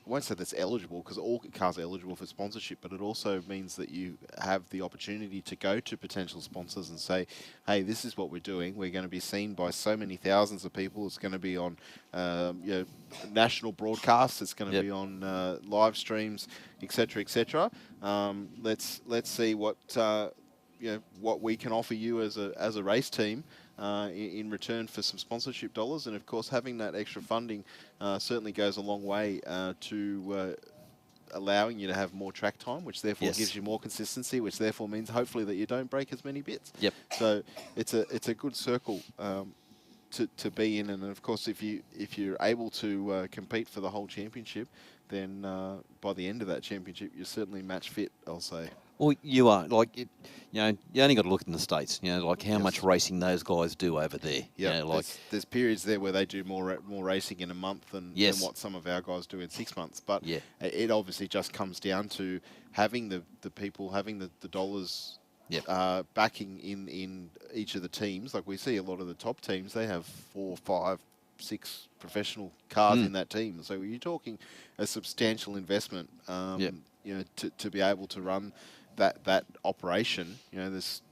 I won't say that's eligible, because all cars are eligible for sponsorship, but it also means that you have the opportunity to go to potential sponsors and say, hey, this is what we're doing. We're going to be seen by so many thousands of people. It's going to be on national broadcasts. It's going to be on live streams, etc., etc. Let's see what we can offer you as a race team in return for some sponsorship dollars. And of course, having that extra funding certainly goes a long way to allowing you to have more track time, which therefore gives you more consistency, which therefore means hopefully that you don't break as many bits. Yep. So it's a good circle to be in, and of course, if you're able to compete for the whole championship, then by the end of that championship, you're certainly match fit, I'll say. Well, you are. You only got to look in the States, like how much racing those guys do over there. Yeah, there's periods there where they do more racing in a month than what some of our guys do in 6 months. But it obviously just comes down to having the people, having the dollars backing in each of the teams. Like we see a lot of the top teams, they have 4, 5, 6 professional cars in that team. So you're talking a substantial investment, to be able to run that operation. There's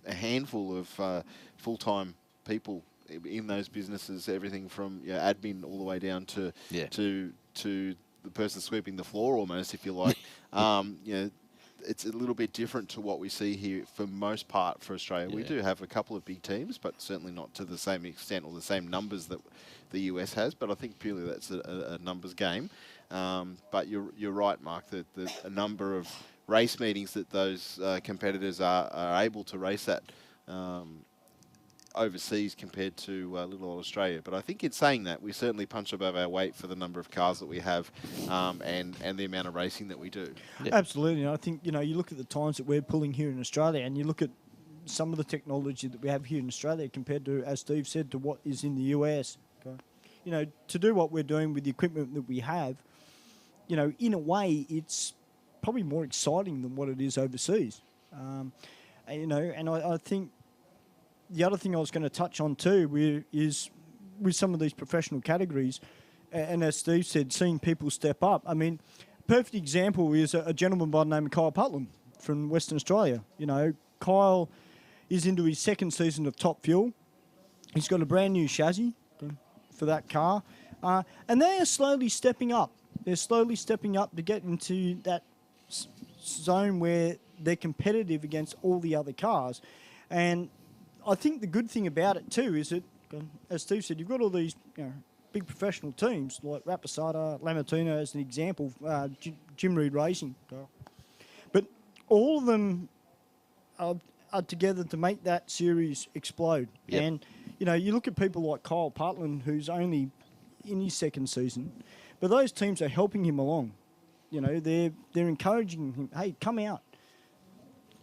a handful of full-time people in those businesses, everything from admin all the way down to the person sweeping the floor, almost, if you like. It's a little bit different to what we see here for most part for Australia. We do have a couple of big teams, but certainly not to the same extent or the same numbers that the US has. But I think purely that's a numbers game. But you're right, Mark, that a number of race meetings that those competitors are able to race at overseas compared to little old Australia. But I think in saying that, we certainly punch above our weight for the number of cars that we have and the amount of racing that we do. Absolutely. And I think, you look at the times that we're pulling here in Australia, and you look at some of the technology that we have here in Australia compared to, as Steve said, to what is in the US. Okay? To do what we're doing with the equipment that we have, in a way, it's probably more exciting than what it is overseas. And I think the other thing I was going to touch on too is with some of these professional categories, and as Steve said, seeing people step up. I mean, perfect example is a gentleman by the name of Kyle Putlam from Western Australia. Kyle is into his second season of Top Fuel. He's got a brand new chassis for that car, and they are slowly stepping up. They're slowly stepping up to get into that zone where they're competitive against all the other cars. And I think the good thing about it too is that, as Steve said, you've got all these big professional teams like Rapisada, Lamatuna as an example, Jim Reed Racing. But all of them are together to make that series explode. Yep. And, you look at people like Kyle Putland, who's only in his second season, but those teams are helping him along. They're encouraging him, hey, come out.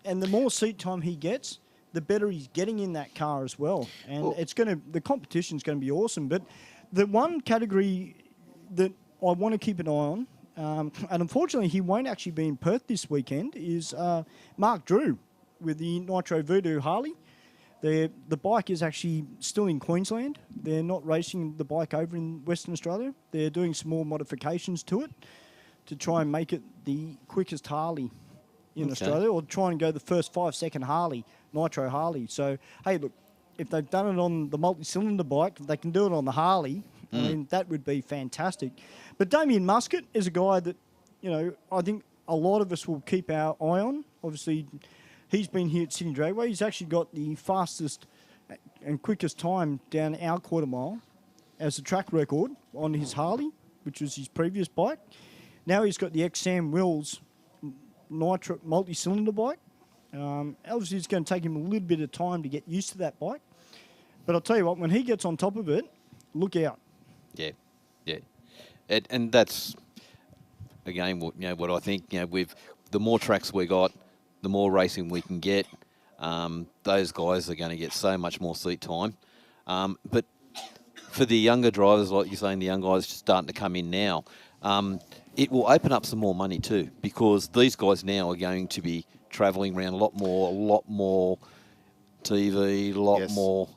And the more seat time he gets, the better he's getting in that car as well. And the competition's going to be awesome. But the one category that I want to keep an eye on, and unfortunately he won't actually be in Perth this weekend, is Mark Drew with the Nitro Voodoo Harley. The bike is actually still in Queensland. They're not racing the bike over in Western Australia. They're doing some more modifications to it to try and make it the quickest Harley in Australia, or try and go the first 5-second Harley, Nitro Harley. So, hey, look, if they've done it on the multi-cylinder bike, they can do it on the Harley. I mean, that would be fantastic. But Damien Muscat is a guy that, I think a lot of us will keep our eye on. Obviously, he's been here at Sydney Dragway. He's actually got the fastest and quickest time down our quarter mile as a track record on his Harley, which was his previous bike. Now he's got the ex-Sam Wills Nitro multi-cylinder bike. Obviously, it's going to take him a little bit of time to get used to that bike. But I'll tell you what, when he gets on top of it, look out. Yeah. And that's, again, what I think, with the more tracks we got, the more racing we can get. Those guys are going to get so much more seat time. But for the younger drivers, like you're saying, the young guys just starting to come in now, it will open up some more money too, because these guys now are going to be travelling around a lot more TV, a lot more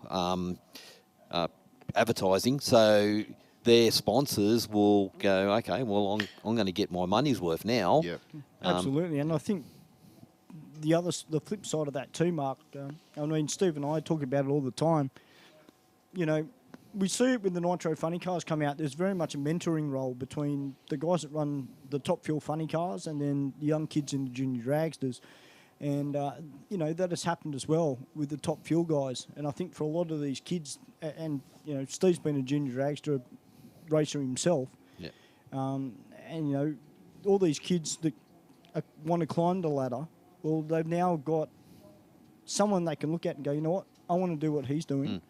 advertising. So their sponsors will go, okay, well, I'm going to get my money's worth now. Yep. Absolutely. And I think the flip side of that too, Mark, I mean, Steve and I talk about it all the time. We see it when the Nitro funny cars come out. There's very much a mentoring role between the guys that run the Top Fuel funny cars and then the young kids in the junior dragsters. And, that has happened as well with the Top Fuel guys. And I think for a lot of these kids, and, Steve's been a junior dragster racer himself. Yeah. And, all these kids that want to climb the ladder, well, they've now got someone they can look at and go, you know what, I want to do what he's doing.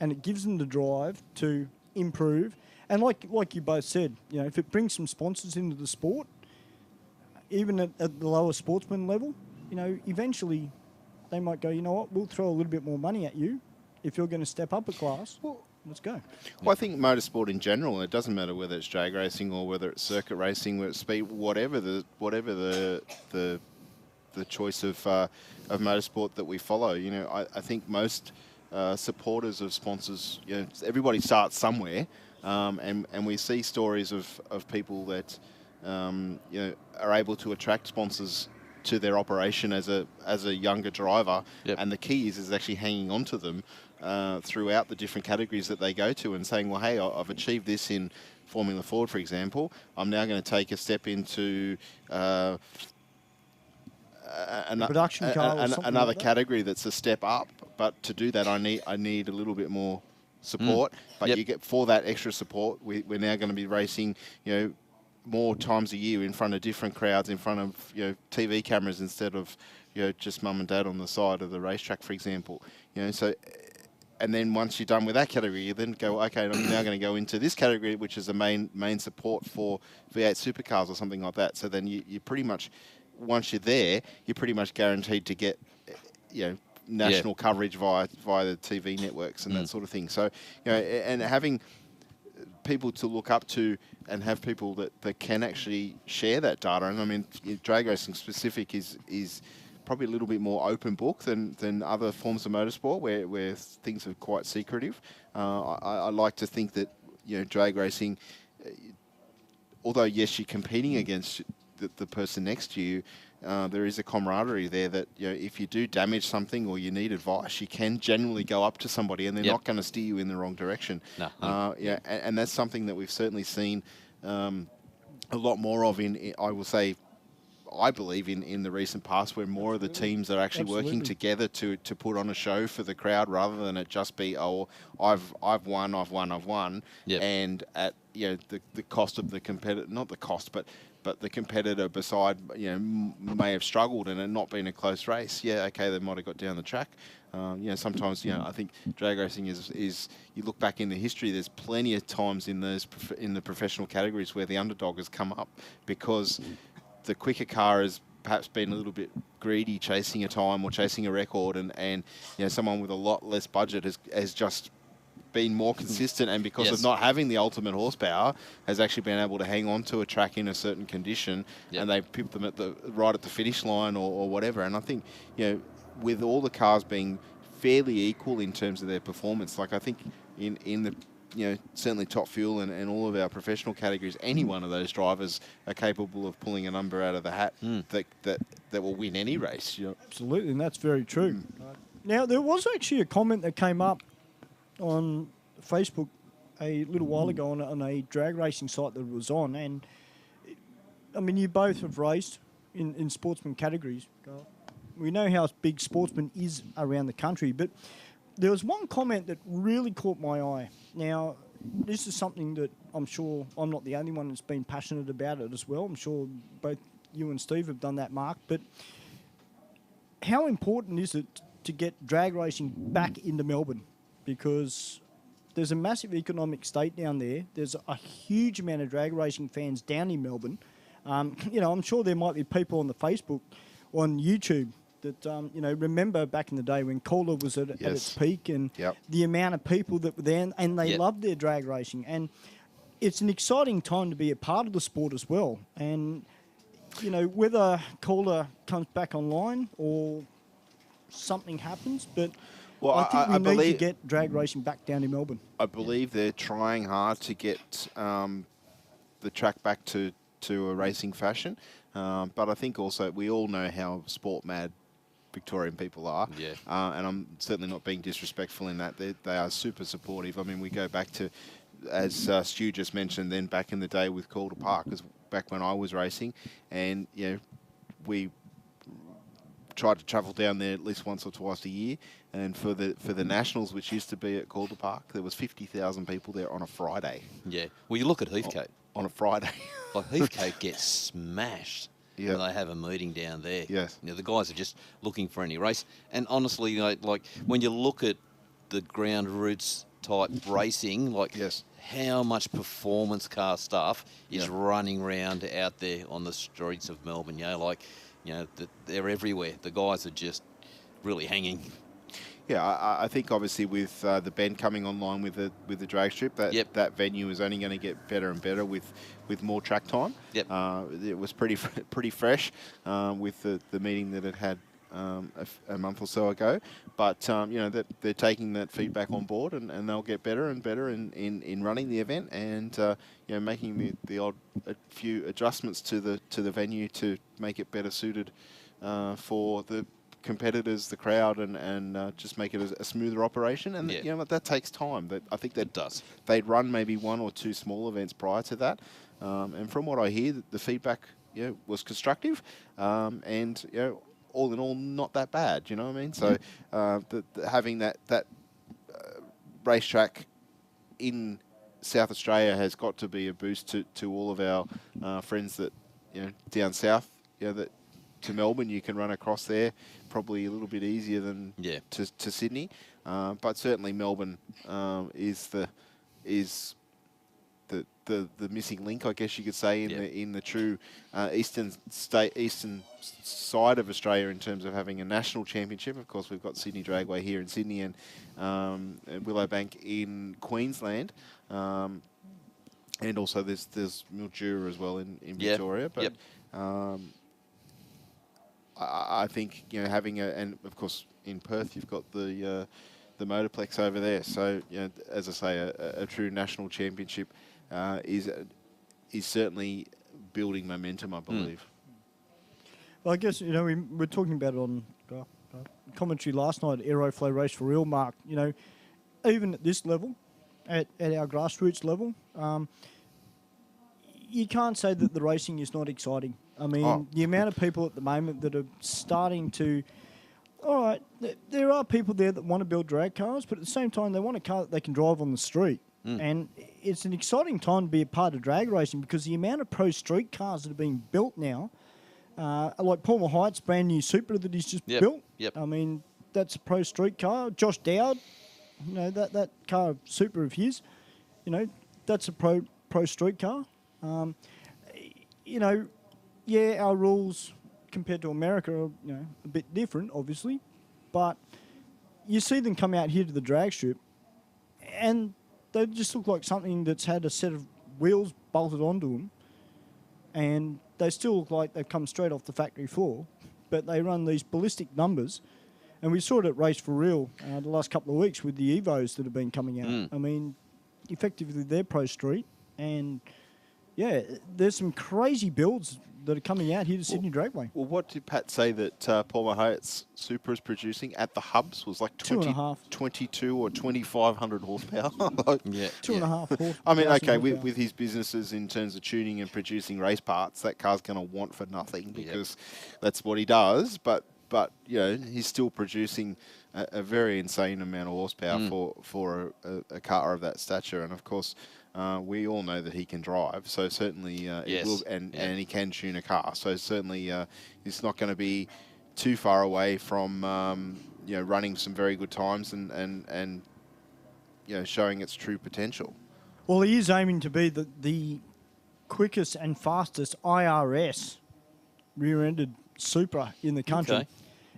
and it gives them the drive to improve. And like you both said, you know, if it brings some sponsors into the sport, even at the lower sportsman level, you know, eventually they might go, you know what, we'll throw a little bit more money at you if you're going to step up a class. Well, let's go. Well, I think motorsport in general, it doesn't matter whether it's drag racing or whether it's circuit racing, whether it's speed, whatever the choice of motorsport that we follow. You know, I think most supporters of sponsors, you know, everybody starts somewhere, and we see stories of people that you know, are able to attract sponsors to their operation as a younger driver, and the key is actually hanging on to them throughout the different categories that they go to and saying, well, hey, I've achieved this in Formula Ford, for example. I'm now going to take a step into another category that's a step up. But to do that, I need a little bit more support. But you get, for that extra support, we're now going to be racing, you know, more times a year in front of different crowds, in front of, you know, TV cameras instead of, you know, just mum and dad on the side of the racetrack, for example. You know, so, and then once you're done with that category, you then go, okay, I'm now going to go into this category, which is the main support for V8 supercars or something like that. So then you pretty much, once you're there, you're pretty much guaranteed to get, you know, national coverage via the TV networks and that sort of thing. So, you know, and having people to look up to and have people that can actually share that data. And I mean, drag racing specific is probably a little bit more open book than other forms of motorsport where things are quite secretive. I like to think that, you know, drag racing, although yes, you're competing against the person next to you, there is a camaraderie there that, you know, if you do damage something or you need advice, you can generally go up to somebody and they're not going to steer you in the wrong direction. No. Yeah, and that's something that we've certainly seen a lot more of in I will say, I believe in the recent past, where more of the teams are actually working together to put on a show for the crowd rather than it just be, oh, I've won, and at, you know, the cost of the competitor, not the cost, but the competitor beside, you know, may have struggled and it not been a close race. Yeah, okay, they might have got down the track. You know, sometimes, you know, I think drag racing is you look back in the history, there's plenty of times in the professional categories where the underdog has come up because the quicker car has perhaps been a little bit greedy, chasing a time or chasing a record, and you know, someone with a lot less budget has just been more consistent, and because of not having the ultimate horsepower, has actually been able to hang on to a track in a certain condition, and they pip them right at the finish line or whatever. And I think, you know, with all the cars being fairly equal in terms of their performance, like I think in the, you know, certainly Top Fuel and all of our professional categories, any one of those drivers are capable of pulling a number out of the hat that will win any race. You know? Absolutely, and that's very true. Now, there was actually a comment that came up on Facebook a little while ago on a drag racing site that it was on, and I mean, you both have raced in sportsman categories. We know how big sportsman is around the country, but there was one comment that really caught my eye. Now, this is something that I'm sure I'm not the only one that's been passionate about it as well. I'm sure both you and Steve have done that, Mark. But how important is it to get drag racing back into Melbourne? Because there's a massive economic state down there. There's a huge amount of drag racing fans down in Melbourne. You know, I'm sure there might be people on the Facebook, on YouTube, that, you know, remember back in the day when Kohler was at its peak, and the amount of people that were there, and they loved their drag racing. And it's an exciting time to be a part of the sport as well. And, you know, whether Kohler comes back online or something happens, but well, I think we need to get drag racing back down in Melbourne. I believe they're trying hard to get the track back to a racing fashion. But I think also we all know how sport mad Victorian people are. Yeah. And I'm certainly not being disrespectful in that. They are super supportive. I mean, we go back to, as Stu just mentioned, then back in the day with Calder Park, because back when I was racing, and, you know, we tried to travel down there at least once or twice a year. And for the Nationals, which used to be at Calder Park, there was 50,000 people there on a Friday. Yeah. Well, you look at Heathcote. On a Friday. Like, Heathcote gets smashed when they have a meeting down there. Yes. You know, the guys are just looking for any race. And honestly, you know, like, when you look at the ground roots type racing, like how much performance car stuff is running around out there on the streets of Melbourne. They're everywhere. The guys are just really hanging. Yeah, I think obviously with the Bend coming online with the drag strip, that venue is only going to get better and better with more track time. It was pretty fresh with the meeting that it had a month or so ago, but that they're taking that feedback on board, and they'll get better and better in running the event, and making the odd few adjustments to the venue to make it better suited for the competitors, the crowd, and just make it a smoother operation. And that takes time. I think that does. They'd run maybe 1 or 2 small events prior to that, and from what I hear, the feedback was constructive, and all in all, not that bad. You know what I mean? So having that racetrack in South Australia has got to be a boost to all of our friends that down south. That to Melbourne, you can run across there probably a little bit easier than to Sydney, but certainly Melbourne is the missing link, I guess you could say, in the true eastern side of Australia in terms of having a national championship. Of course, we've got Sydney Dragway here in Sydney, and Willowbank in Queensland, and also there's Mildura as well in Victoria. But I think having and of course in Perth you've got the Motorplex over there. So as I say, a true national championship is certainly building momentum, I believe. Well, I guess we were talking about it on commentary last night. Aeroflow Race for Real, Mark. Even at this level, at our grassroots level, you can't say that the racing is not exciting. I mean, the amount of people at the moment that are starting to... All right, there are people there that want to build drag cars, but at the same time, they want a car that they can drive on the street. And it's an exciting time to be a part of drag racing because the amount of pro street cars that are being built now, like Palmer Heights' brand new Supra that he's just built. I mean, that's a pro street car. Josh Dowd, that car Supra of his, that's a pro street car. Our rules compared to America are a bit different, obviously, but you see them come out here to the drag strip, and they just look like something that's had a set of wheels bolted onto them, and they still look like they've come straight off the factory floor, but they run these ballistic numbers, and we saw it at Race for Real the last couple of weeks with the Evos that have been coming out. I mean, effectively they're pro street, and there's some crazy builds that are coming out here to Sydney Dragway. Well, what did Pat say that Palmer Heights Supra is producing at the hubs was like 22 or 2,500 horsepower? 2.5 horsepower. I mean, okay, with his businesses in terms of tuning and producing race parts, that car's going to want for nothing because that's what he does. But he's still producing a very insane amount of horsepower for a car of that stature. And of course, we all know that he can drive, so certainly it will, and he can tune a car. So certainly it's not going to be too far away from running some very good times and showing its true potential. Well, he is aiming to be the quickest and fastest IRS rear-ended Supra in the country. Okay.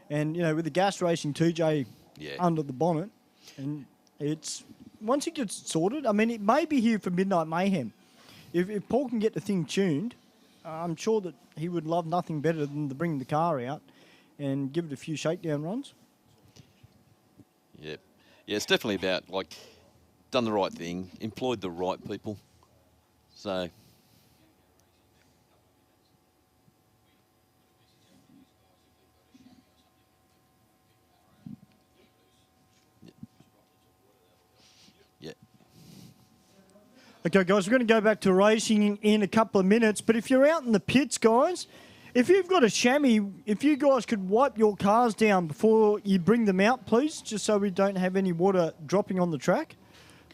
And with the gas racing TJ under the bonnet, and it's... Once it gets sorted, I mean, it may be here for Midnight Mayhem. If Paul can get the thing tuned, I'm sure that he would love nothing better than to bring the car out and give it a few shakedown runs. Yeah, it's definitely about, done the right thing, employed the right people. So... Okay, guys, we're going to go back to racing in a couple of minutes. But if you're out in the pits, guys, if you've got a chamois, if you guys could wipe your cars down before you bring them out, please, just so we don't have any water dropping on the track.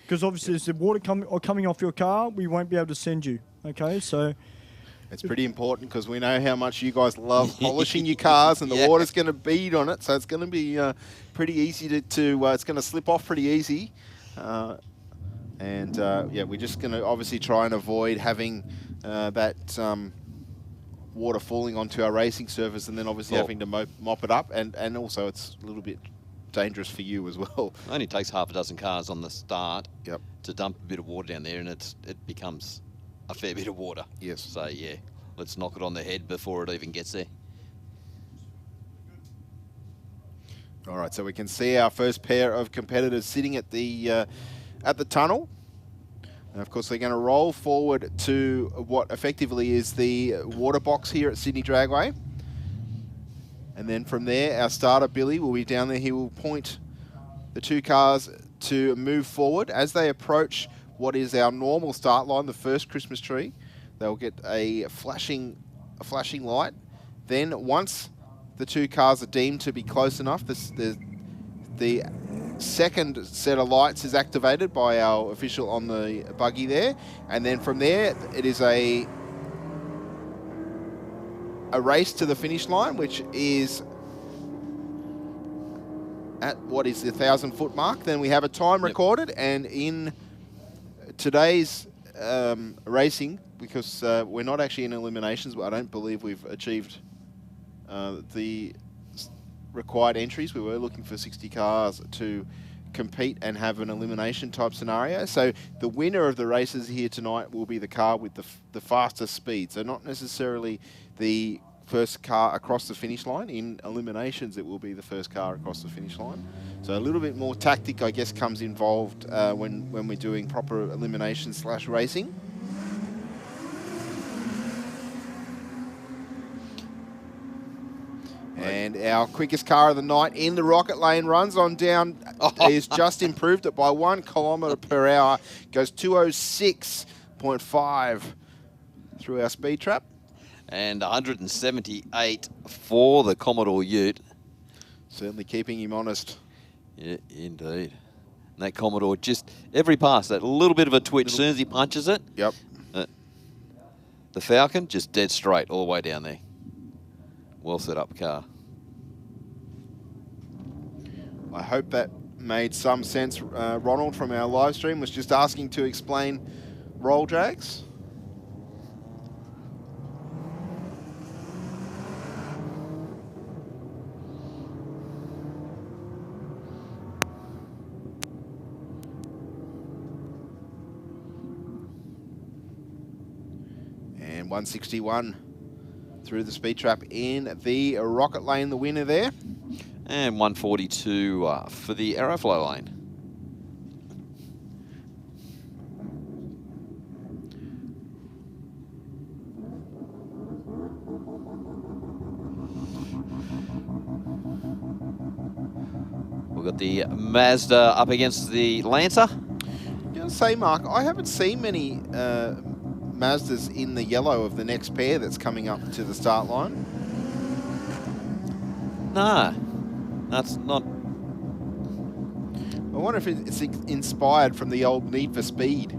Because obviously, if the water coming off your car, we won't be able to send you. Okay, so It's pretty important because we know how much you guys love polishing your cars, and the water's going to bead on it, so it's going to be pretty easy to it's going to slip off pretty easy. Yeah, we're just going to obviously try and avoid having that water falling onto our racing surface and then obviously having to mop it up, and also it's a little bit dangerous for you as well. It only takes half a dozen cars on the start to dump a bit of water down there, and it becomes a fair bit of water. Yes. So yeah, let's knock it on the head before it even gets there. All right, so we can see our first pair of competitors sitting at the tunnel. And of course, they're going to roll forward to what effectively is the water box here at Sydney Dragway. And then from there, our starter, Billy, will be down there. He will point the two cars to move forward. As they approach what is our normal start line, the first Christmas tree, they'll get a flashing light. Then once the two cars are deemed to be close enough, the second set of lights is activated by our official on the buggy there. And then from there, it is a race to the finish line, which is at what is the 1,000-foot mark. Then we have a time recorded, and in today's racing, because we're not actually in eliminations, but I don't believe we've achieved the required entries. We were looking for 60 cars to compete and have an elimination type scenario. So the winner of the races here tonight will be the car with the fastest speed. So not necessarily the first car across the finish line. In eliminations, it will be the first car across the finish line. So a little bit more tactic, I guess, comes involved when we're doing proper elimination / racing. And our quickest car of the night in the rocket lane runs on down. He's just improved it by 1 kilometre per hour. Goes 206.5 through our speed trap. And 178 for the Commodore Ute. Certainly keeping him honest. Yeah, indeed. And that Commodore, just every pass, that little bit of a twitch, as soon as he punches it. Yep. The Falcon, just dead straight all the way down there. Well set up car. I hope that made some sense. Ronald from our live stream was just asking to explain roll drags. And 161 through the speed trap in the rocket lane, the winner there. And 142 for the Aeroflow lane. We've got the Mazda up against the Lancer. Yeah, say, Mark, I haven't seen many Mazdas in the yellow of the next pair that's coming up to the start line. Nah, that's not. I wonder if it's inspired from the old Need for Speed,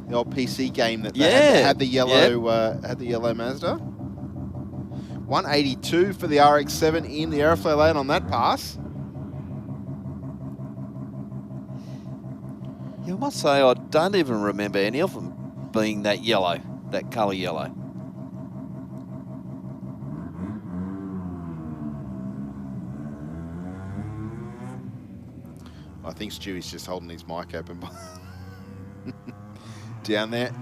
the old PC game that they had the yellow Mazda. 182 for the RX-7 in the Aeroflow lane on that pass. Yeah, I must say I don't even remember any of them being that yellow, that colour yellow. I think Stewie's just holding his mic open down there.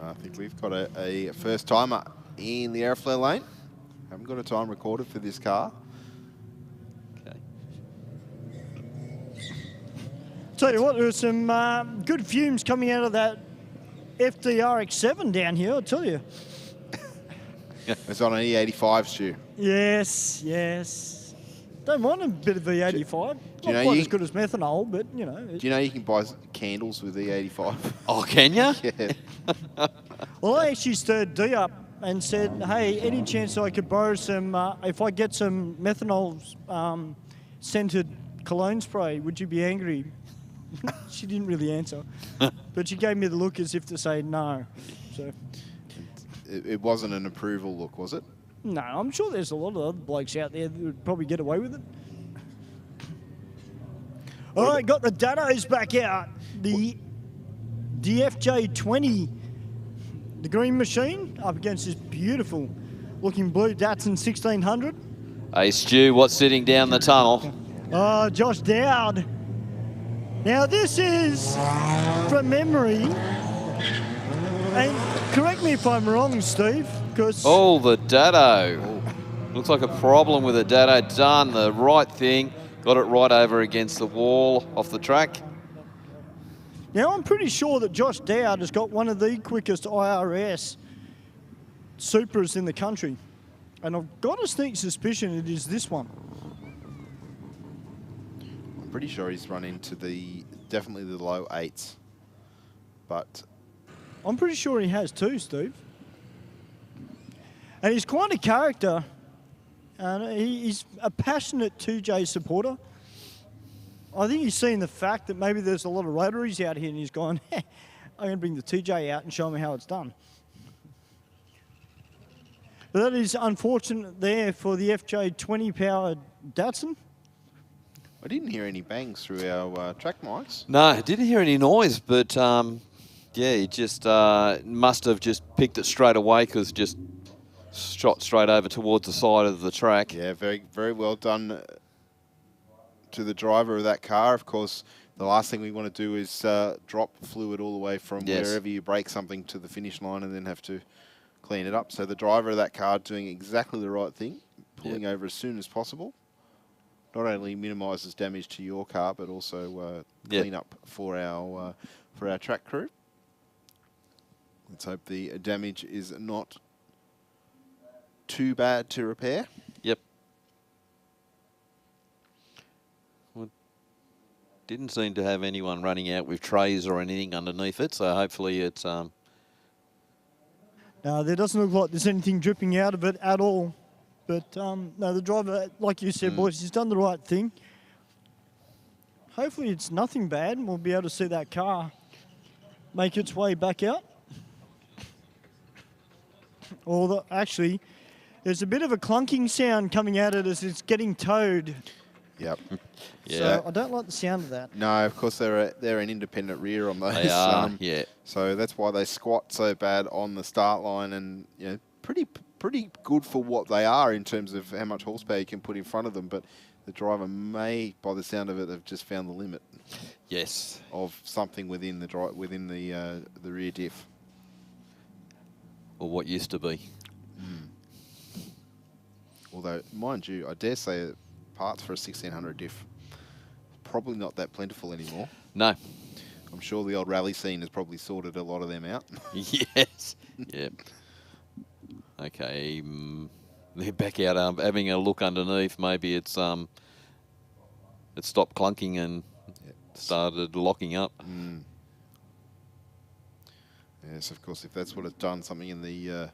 I think we've got a first timer in the Aeroflow lane. Haven't got a time recorded for this car. Okay. Tell you what, there's some good fumes coming out of that FDRX7 down here, I'll tell you. It's on an E85, Stu. Yes, yes. Don't mind a bit of E85. Not quite as good as methanol, but, you know. Do you know you can buy candles with E85? Oh, can you? Yeah. Well, I actually stirred D up and said, hey, any chance I could borrow some, if I get some methanol scented cologne spray, would you be angry? She didn't really answer, but she gave me the look as if to say no. So It wasn't an approval look, was it? no, I'm sure there's a lot of other blokes out there that would probably get away with it. All right, got the Dados back out. The DFJ20, the green machine, up against this beautiful looking blue Datsun 1600. Hey, Stu, what's sitting down the tunnel? Oh, Josh Dowd. Now this is from memory, and correct me if I'm wrong, Steve, because... Oh, the Dado. Looks like a problem with the Dado. Done the right thing. Got it right over against the wall off the track. Now I'm pretty sure that Josh Dowd has got one of the quickest IRS Supras in the country. And I've got a sneak suspicion it is this one. I'm pretty sure he's run into definitely the low 8s. But I'm pretty sure he has too, Steve. And he's quite a character. And he's a passionate 2J supporter. I think he's seen the fact that maybe there's a lot of rotaries out here and he's gone, I'm going to bring the 2J out and show me how it's done. But that is unfortunate there for the FJ20 powered Datsun. I didn't hear any bangs through our track mics. No, I didn't hear any noise, but yeah, he just must have just picked it straight away because just shot straight over towards the side of the track. Yeah, very, very well done to the driver of that car. Of course, the last thing we want to do is drop fluid all the way from wherever you break something to the finish line and then have to clean it up. So the driver of that car doing exactly the right thing, pulling over as soon as possible. Not only minimises damage to your car, but also clean up for our track crew. Let's hope the damage is not too bad to repair. Yep. Well, didn't seem to have anyone running out with trays or anything underneath it, so hopefully it's... No, there doesn't look like there's anything dripping out of it at all. But no, the driver, like you said, boys, he's done the right thing. Hopefully it's nothing bad and we'll be able to see that car make its way back out. Or actually, there's a bit of a clunking sound coming out of it as it's getting towed. Yep. Yeah. So I don't like the sound of that. No, of course they're an independent rear on those. They are, yeah. So that's why they squat so bad on the start line, and you know, pretty good for what they are in terms of how much horsepower you can put in front of them. But the driver may, by the sound of it, have just found the limit. Yes. Of something within the rear diff. Or what used to be. Although, mind you, I dare say parts for a 1600 diff probably not that plentiful anymore. No. I'm sure the old rally scene has probably sorted a lot of them out. Yes. Yep. Okay. They're back out having a look underneath. Maybe it's it stopped clunking and started locking up. Yes, of course, if that's what it's done, something in the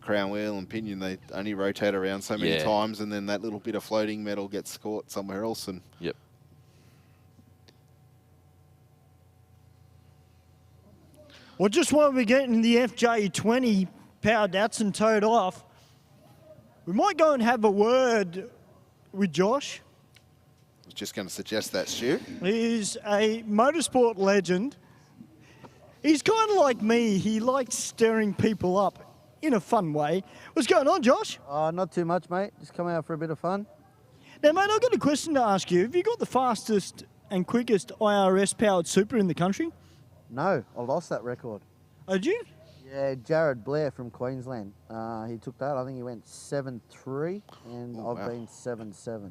crown wheel and pinion, they only rotate around so many times, and then that little bit of floating metal gets caught somewhere else. And yep. Well, just while we're getting the FJ20 powered Datsun towed off, we might go and have a word with Josh. I was just going to suggest that, Stu. He's a motorsport legend. He's kind of like me. He likes stirring people up in a fun way. What's going on, Josh? Not too much, mate. Just come out for a bit of fun. Now, mate, I've got a question to ask you. Have you got the fastest and quickest IRS-powered Super in the country? No, I lost that record. Oh, did you? Yeah, Jared Blair from Queensland. He took that. I think he went 7.3, and I've been 7.7.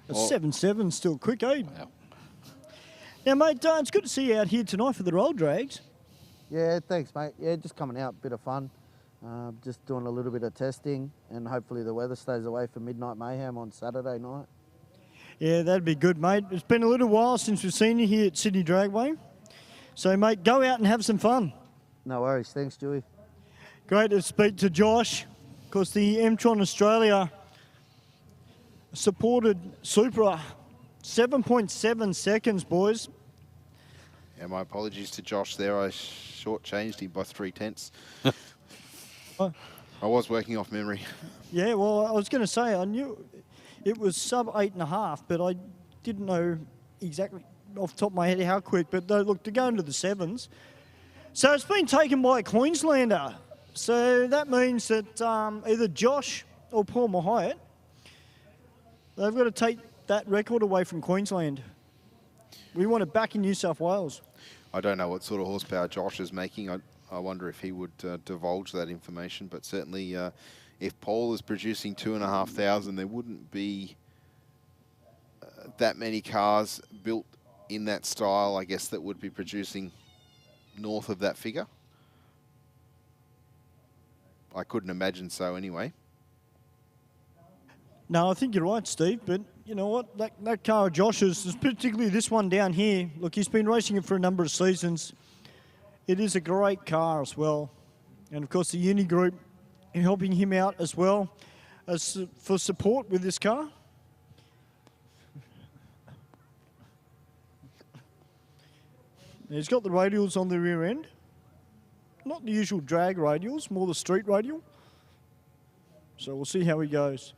7.7 still quick, eh? Wow. Now, mate, it's good to see you out here tonight for the roll drags. Yeah, thanks, mate. Yeah, just coming out, bit of fun. Just doing a little bit of testing, and hopefully the weather stays away for Midnight Mayhem on Saturday night. Yeah, that'd be good, mate. It's been a little while since we've seen you here at Sydney Dragway. So, mate, go out and have some fun. No worries. Thanks, Dewey. Great to speak to Josh, because the M-Tron Australia supported Supra 7.7 seconds, boys. Yeah, my apologies to Josh there. I shortchanged him by 0.3. I was working off memory. Yeah, well, I was going to say, I knew it was sub 8.5, but I didn't know exactly off the top of my head how quick. But look, to go into the sevens. So it's been taken by a Queenslander. So that means that either Josh or Paul Mahiat, they've got to take that record away from Queensland. We want it back in New South Wales. I don't know what sort of horsepower Josh is making. I wonder if he would divulge that information. But certainly, if Paul is producing 2,500, there wouldn't be that many cars built in that style, I guess, that would be producing north of that figure. I couldn't imagine so anyway. No, I think you're right, Steve, but you know what? That car of Josh's, particularly this one down here, look, he's been racing it for a number of seasons. It is a great car as well. And of course the Uni Group helping him out as well as for support with this car. He's got the radials on the rear end. Not the usual drag radials, more the street radial. So we'll see how he goes.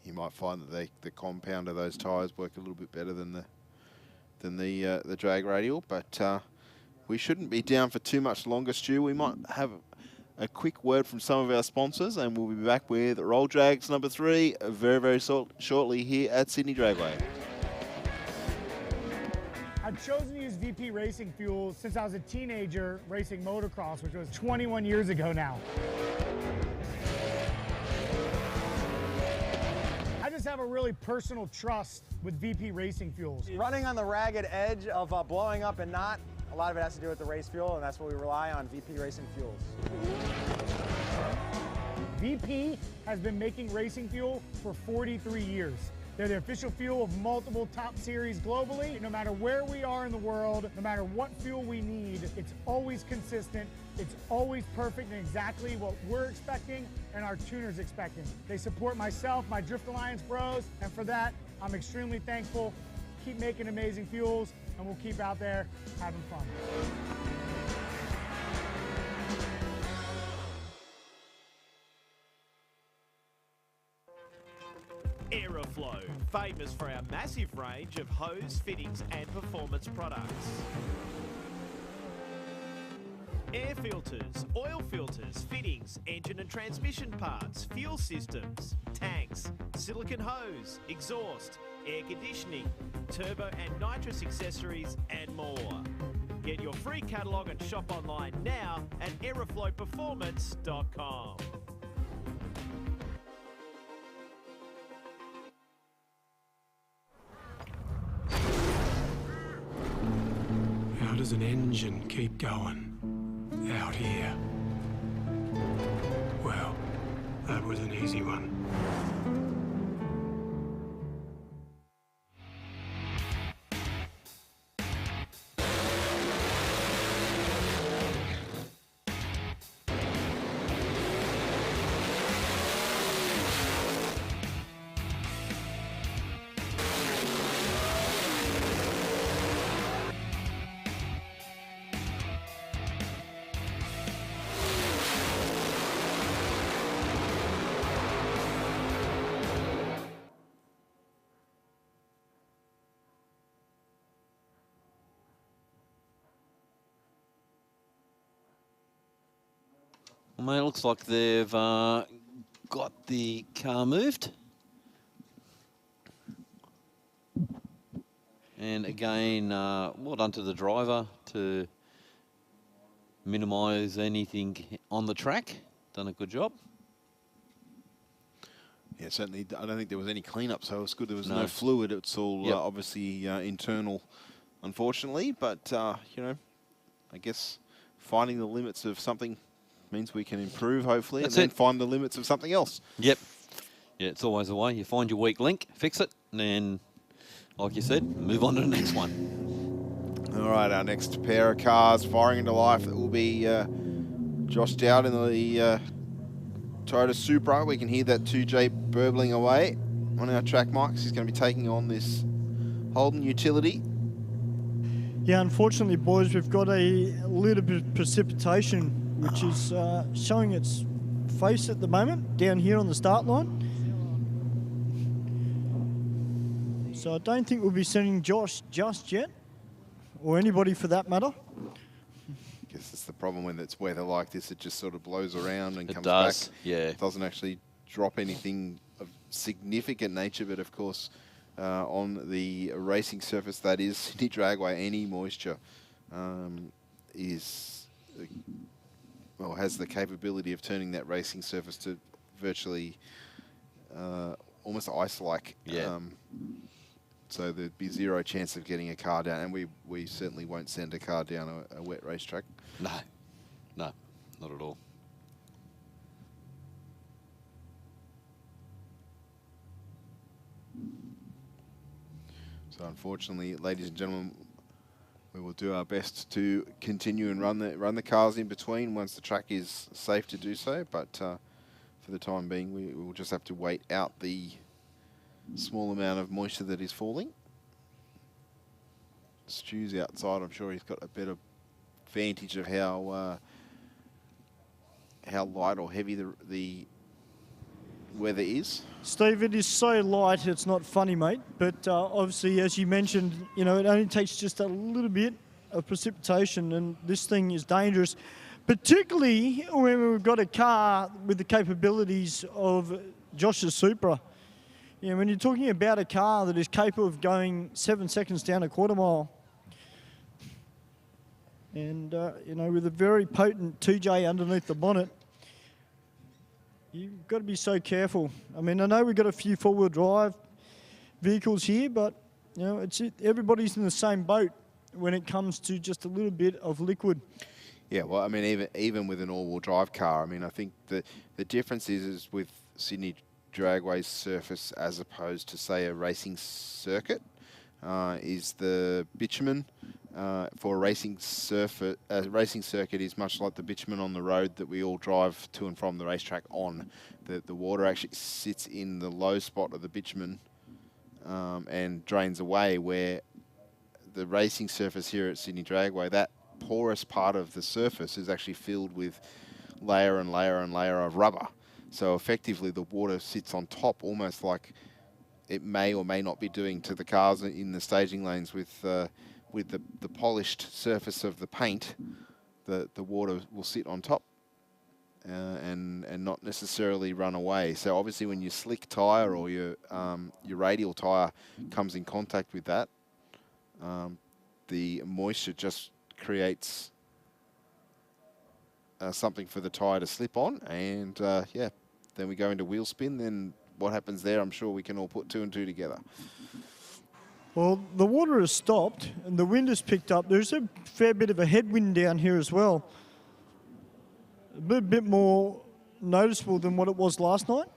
You might find that the compound of those tyres work a little bit better than the drag radial, but we shouldn't be down for too much longer, Stu. We might have a quick word from some of our sponsors, and we'll be back with Roll Drags number 3 very, very shortly here at Sydney Dragway. I've chosen to use VP Racing fuel since I was a teenager racing motocross, which was 21 years ago now. I just have a really personal trust with VP Racing fuels. Running on the ragged edge of blowing up and not, a lot of it has to do with the race fuel, and that's what we rely on, VP Racing fuels. VP has been making racing fuel for 43 years. They're the official fuel of multiple top series globally. No matter where we are in the world, no matter what fuel we need, it's always consistent. It's always perfect and exactly what we're expecting and our tuners expecting. They support myself, my Drift Alliance bros, and for that, I'm extremely thankful. Keep making amazing fuels, and we'll keep out there having fun. Aeroflow, famous for our massive range of hose, fittings and performance products. Air filters, oil filters, fittings, engine and transmission parts, fuel systems, tanks, silicone hose, exhaust, air conditioning, turbo and nitrous accessories and more. Get your free catalogue and shop online now at aeroflowperformance.com. How does an engine keep going out here? Well, that was an easy one. Well, mate, it looks like they've got the car moved. And again, well done to the driver to minimise anything on the track. Done a good job. Yeah, certainly. I don't think there was any cleanup, so it's good there was no fluid. It's all obviously internal, unfortunately. But, you know, I guess finding the limits of something means we can improve, hopefully, That's and then it. find the limits of something else. Yep. Yeah, it's always the way. You find your weak link, fix it, and then, like you said, move on to the next one. All right, our next pair of cars firing into life that will be Josh Dowd in the Toyota Supra. We can hear that 2J burbling away on our track mics. He's going to be taking on this Holden utility. Yeah, unfortunately, boys, we've got a little bit of precipitation, which is showing its face at the moment down here on the start line. So I don't think we'll be sending Josh just yet, or anybody for that matter. I guess it's the problem when it's weather like this, it just sort of blows around and comes does, back. yeah. It doesn't actually drop anything of significant nature, but of course, on the racing surface that is Sydney Dragway, any moisture has the capability of turning that racing surface to virtually almost ice-like. Yeah. So there'd be zero chance of getting a car down, and we certainly won't send a car down a wet racetrack. No, not at all. So unfortunately, ladies and gentlemen, we will do our best to continue and run the cars in between once the track is safe to do so. But for the time being, we will just have to wait out the small amount of moisture that is falling. Stu's outside. I'm sure he's got a better vantage of how light or heavy the weather is. Steve, it is so light, it's not funny, mate. But obviously, as you mentioned, you know, it only takes just a little bit of precipitation, and this thing is dangerous, particularly when we've got a car with the capabilities of Josh's Supra. You know, when you're talking about a car that is capable of going 7 seconds down a quarter mile, and you know, with a very potent 2J underneath the bonnet, you've got to be so careful. I mean, I know we've got a few four-wheel drive vehicles here, but you know, everybody's in the same boat when it comes to just a little bit of liquid. Yeah, well, I mean, even with an all-wheel drive car, I mean, I think the difference is with Sydney Dragway's surface as opposed to, say, a racing circuit, is the bitumen. For a racing circuit is much like the bitumen on the road that we all drive to and from the racetrack on. The water actually sits in the low spot of the bitumen and drains away, where the racing surface here at Sydney Dragway, that porous part of the surface is actually filled with layer and layer and layer of rubber. So effectively the water sits on top, almost like it may or may not be doing to the cars in the staging lanes with the polished surface of the paint. The water will sit on top and not necessarily run away. So obviously when your slick tyre or your radial tyre comes in contact with that, the moisture just creates something for the tyre to slip on, and yeah, then we go into wheel spin. Then what happens there, I'm sure we can all put two and two together. Well, the water has stopped and the wind has picked up. There's a fair bit of a headwind down here as well. A bit more noticeable than what it was last night.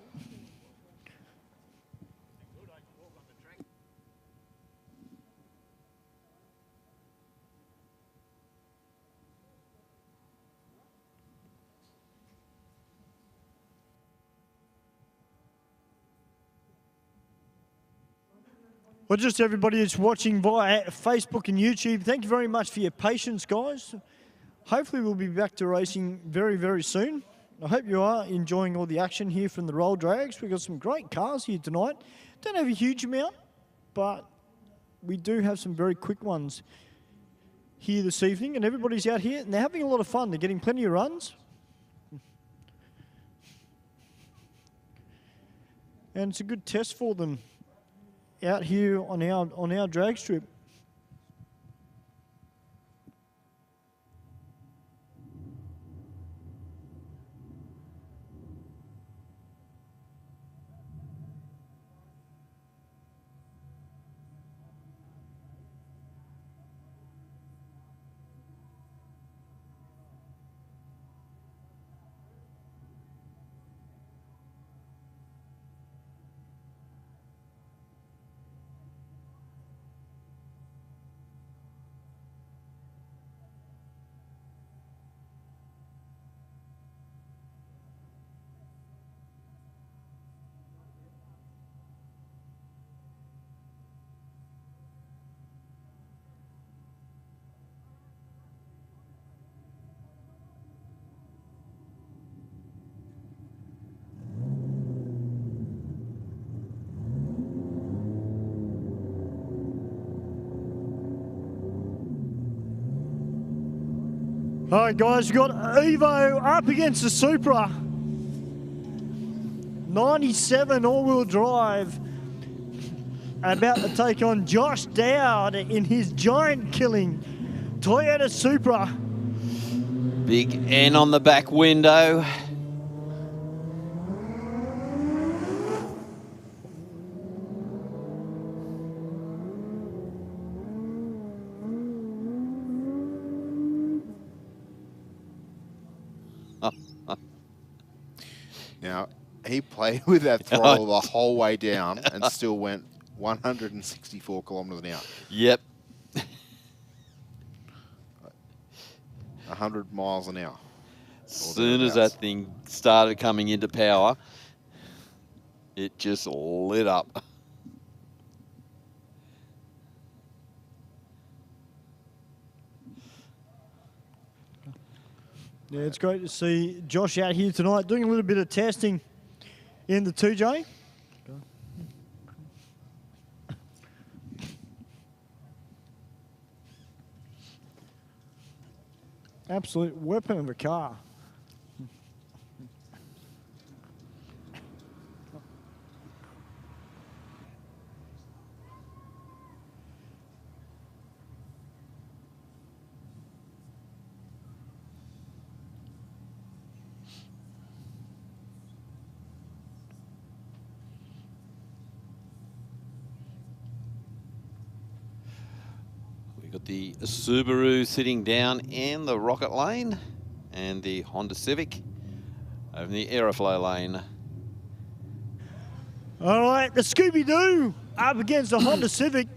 Well, just everybody that's watching via Facebook and YouTube, thank you very much for your patience, guys. Hopefully we'll be back to racing very, very soon. I hope you are enjoying all the action here from the roll drags. We've got some great cars here tonight. Don't have a huge amount, but we do have some very quick ones here this evening, and everybody's out here and they're having a lot of fun. They're getting plenty of runs. And it's a good test for them out here on our drag strip. All right, guys, we've got Evo up against the Supra. 97 all-wheel drive. About to take on Josh Dowd in his giant-killing Toyota Supra. Big N on the back window. Now, he played with that throttle the whole way down and still went 164 kilometres an hour. Yep. 100 miles an hour. As soon as that thing started coming into power, it just lit up. Yeah, it's great to see Josh out here tonight doing a little bit of testing in the 2J. Absolute weapon of a car. Got the Subaru sitting down in the Rocket lane and the Honda Civic over in the Aeroflow lane. All right, the Scooby-Doo up against the Honda Civic.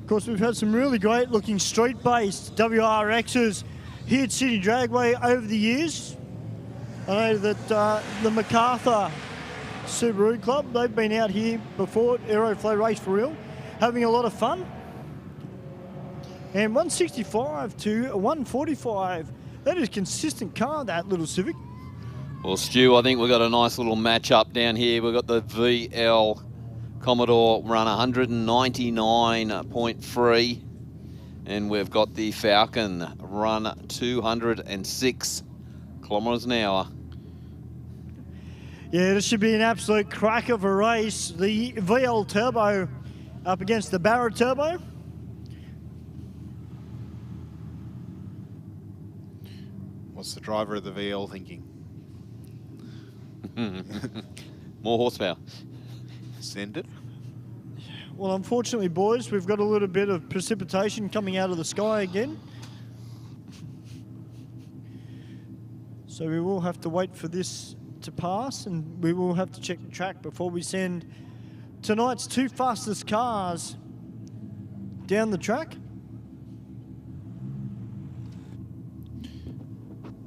Of course, we've had some really great looking street-based WRXs here at City Dragway over the years. I know that the MacArthur Subaru Club, they've been out here before at Aeroflow Race for Real, having a lot of fun. And 165 to 145, that is a consistent car, that little Civic. Well, Stu, I think we've got a nice little match-up down here. We've got the VL Commodore run 199.3. And we've got the Falcon run 206 kilometres an hour. Yeah, this should be an absolute crack of a race. The VL Turbo up against the Barra Turbo. What's the driver of the VL thinking? More horsepower. Send it. Well, unfortunately, boys, we've got a little bit of precipitation coming out of the sky again. So we will have to wait for this to pass, and we will have to check the track before we send tonight's two fastest cars down the track.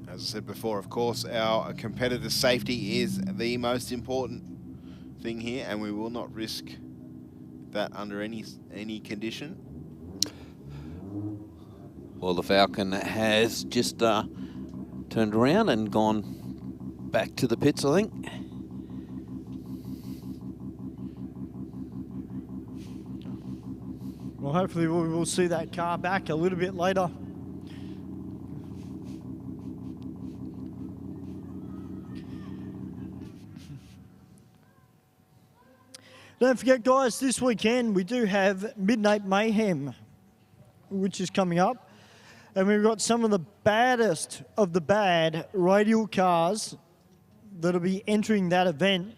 As I said before, of course, our competitor safety is the most important thing here, and we will not risk that under any condition. Well, the Falcon has just turned around and gone back to the pits, I think. Well, hopefully we will see that car back a little bit later. Don't forget, guys, this weekend we do have Midnight Mayhem, which is coming up. And we've got some of the baddest of the bad radial cars that'll be entering that event.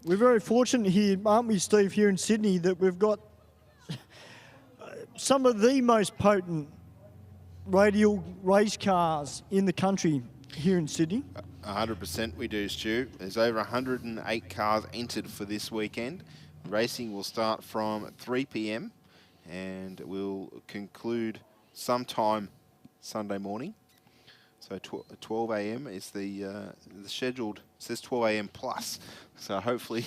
We're very fortunate here, aren't we, Steve, here in Sydney, that we've got some of the most potent radial race cars in the country here in Sydney. 100% we do, Stu. There's over 108 cars entered for this weekend. Racing will start from 3 p.m. and will conclude sometime Sunday morning. So 12 a.m. is the scheduled. It says 12 a.m. plus. So hopefully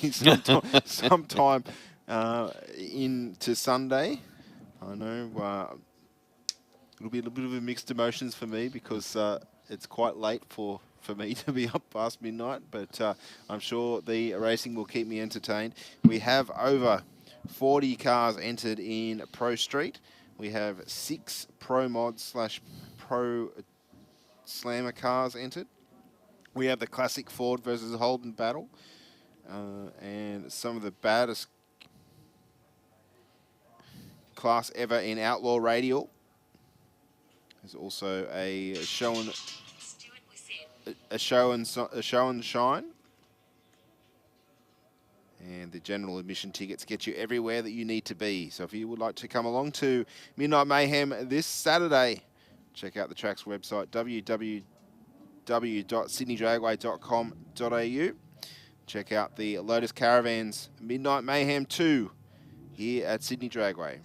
sometime into Sunday. I know it'll be a little bit of a mixed emotions for me because it's quite late for for me to be up past midnight, but I'm sure the racing will keep me entertained. We have over 40 cars entered in Pro Street. We have 6 Pro Mod / Pro Slammer cars entered. We have the classic Ford versus Holden battle, and some of the baddest class ever in Outlaw Radial. There's also a show and shine. And the general admission tickets get you everywhere that you need to be. So if you would like to come along to Midnight Mayhem this Saturday, check out the track's website, www.sydneydragway.com.au. Check out the Lotus Caravans Midnight Mayhem 2 here at Sydney Dragway.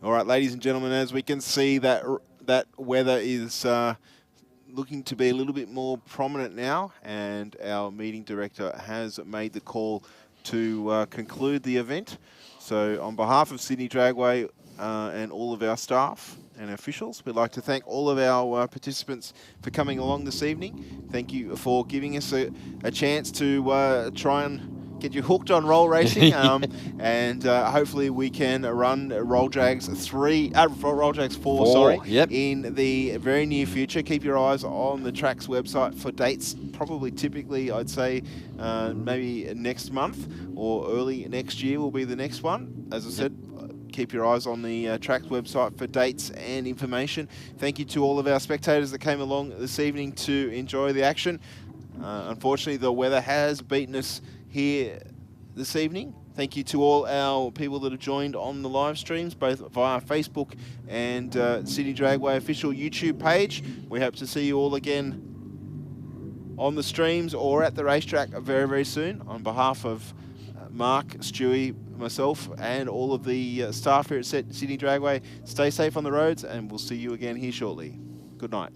All right, ladies and gentlemen, as we can see, that weather is looking to be a little bit more prominent now, and our meeting director has made the call to conclude the event. So on behalf of Sydney Dragway and all of our staff and officials, we'd like to thank all of our participants for coming along this evening. Thank you for giving us a chance to try and get you hooked on roll racing, and hopefully we can run Roll Drags 4, in the very near future. Keep your eyes on the track's website for dates. Typically, I'd say maybe next month or early next year will be the next one. As I said, keep your eyes on the track's website for dates and information. Thank you to all of our spectators that came along this evening to enjoy the action. Unfortunately, the weather has beaten us here this evening. Thank you to all our people that have joined on the live streams, both via Facebook and Sydney Dragway official YouTube page. We hope to see you all again on the streams or at the racetrack very, very soon. On behalf of Mark, Stewie, myself, and all of the staff here at Sydney Dragway, stay safe on the roads, and we'll see you again here shortly. Good night.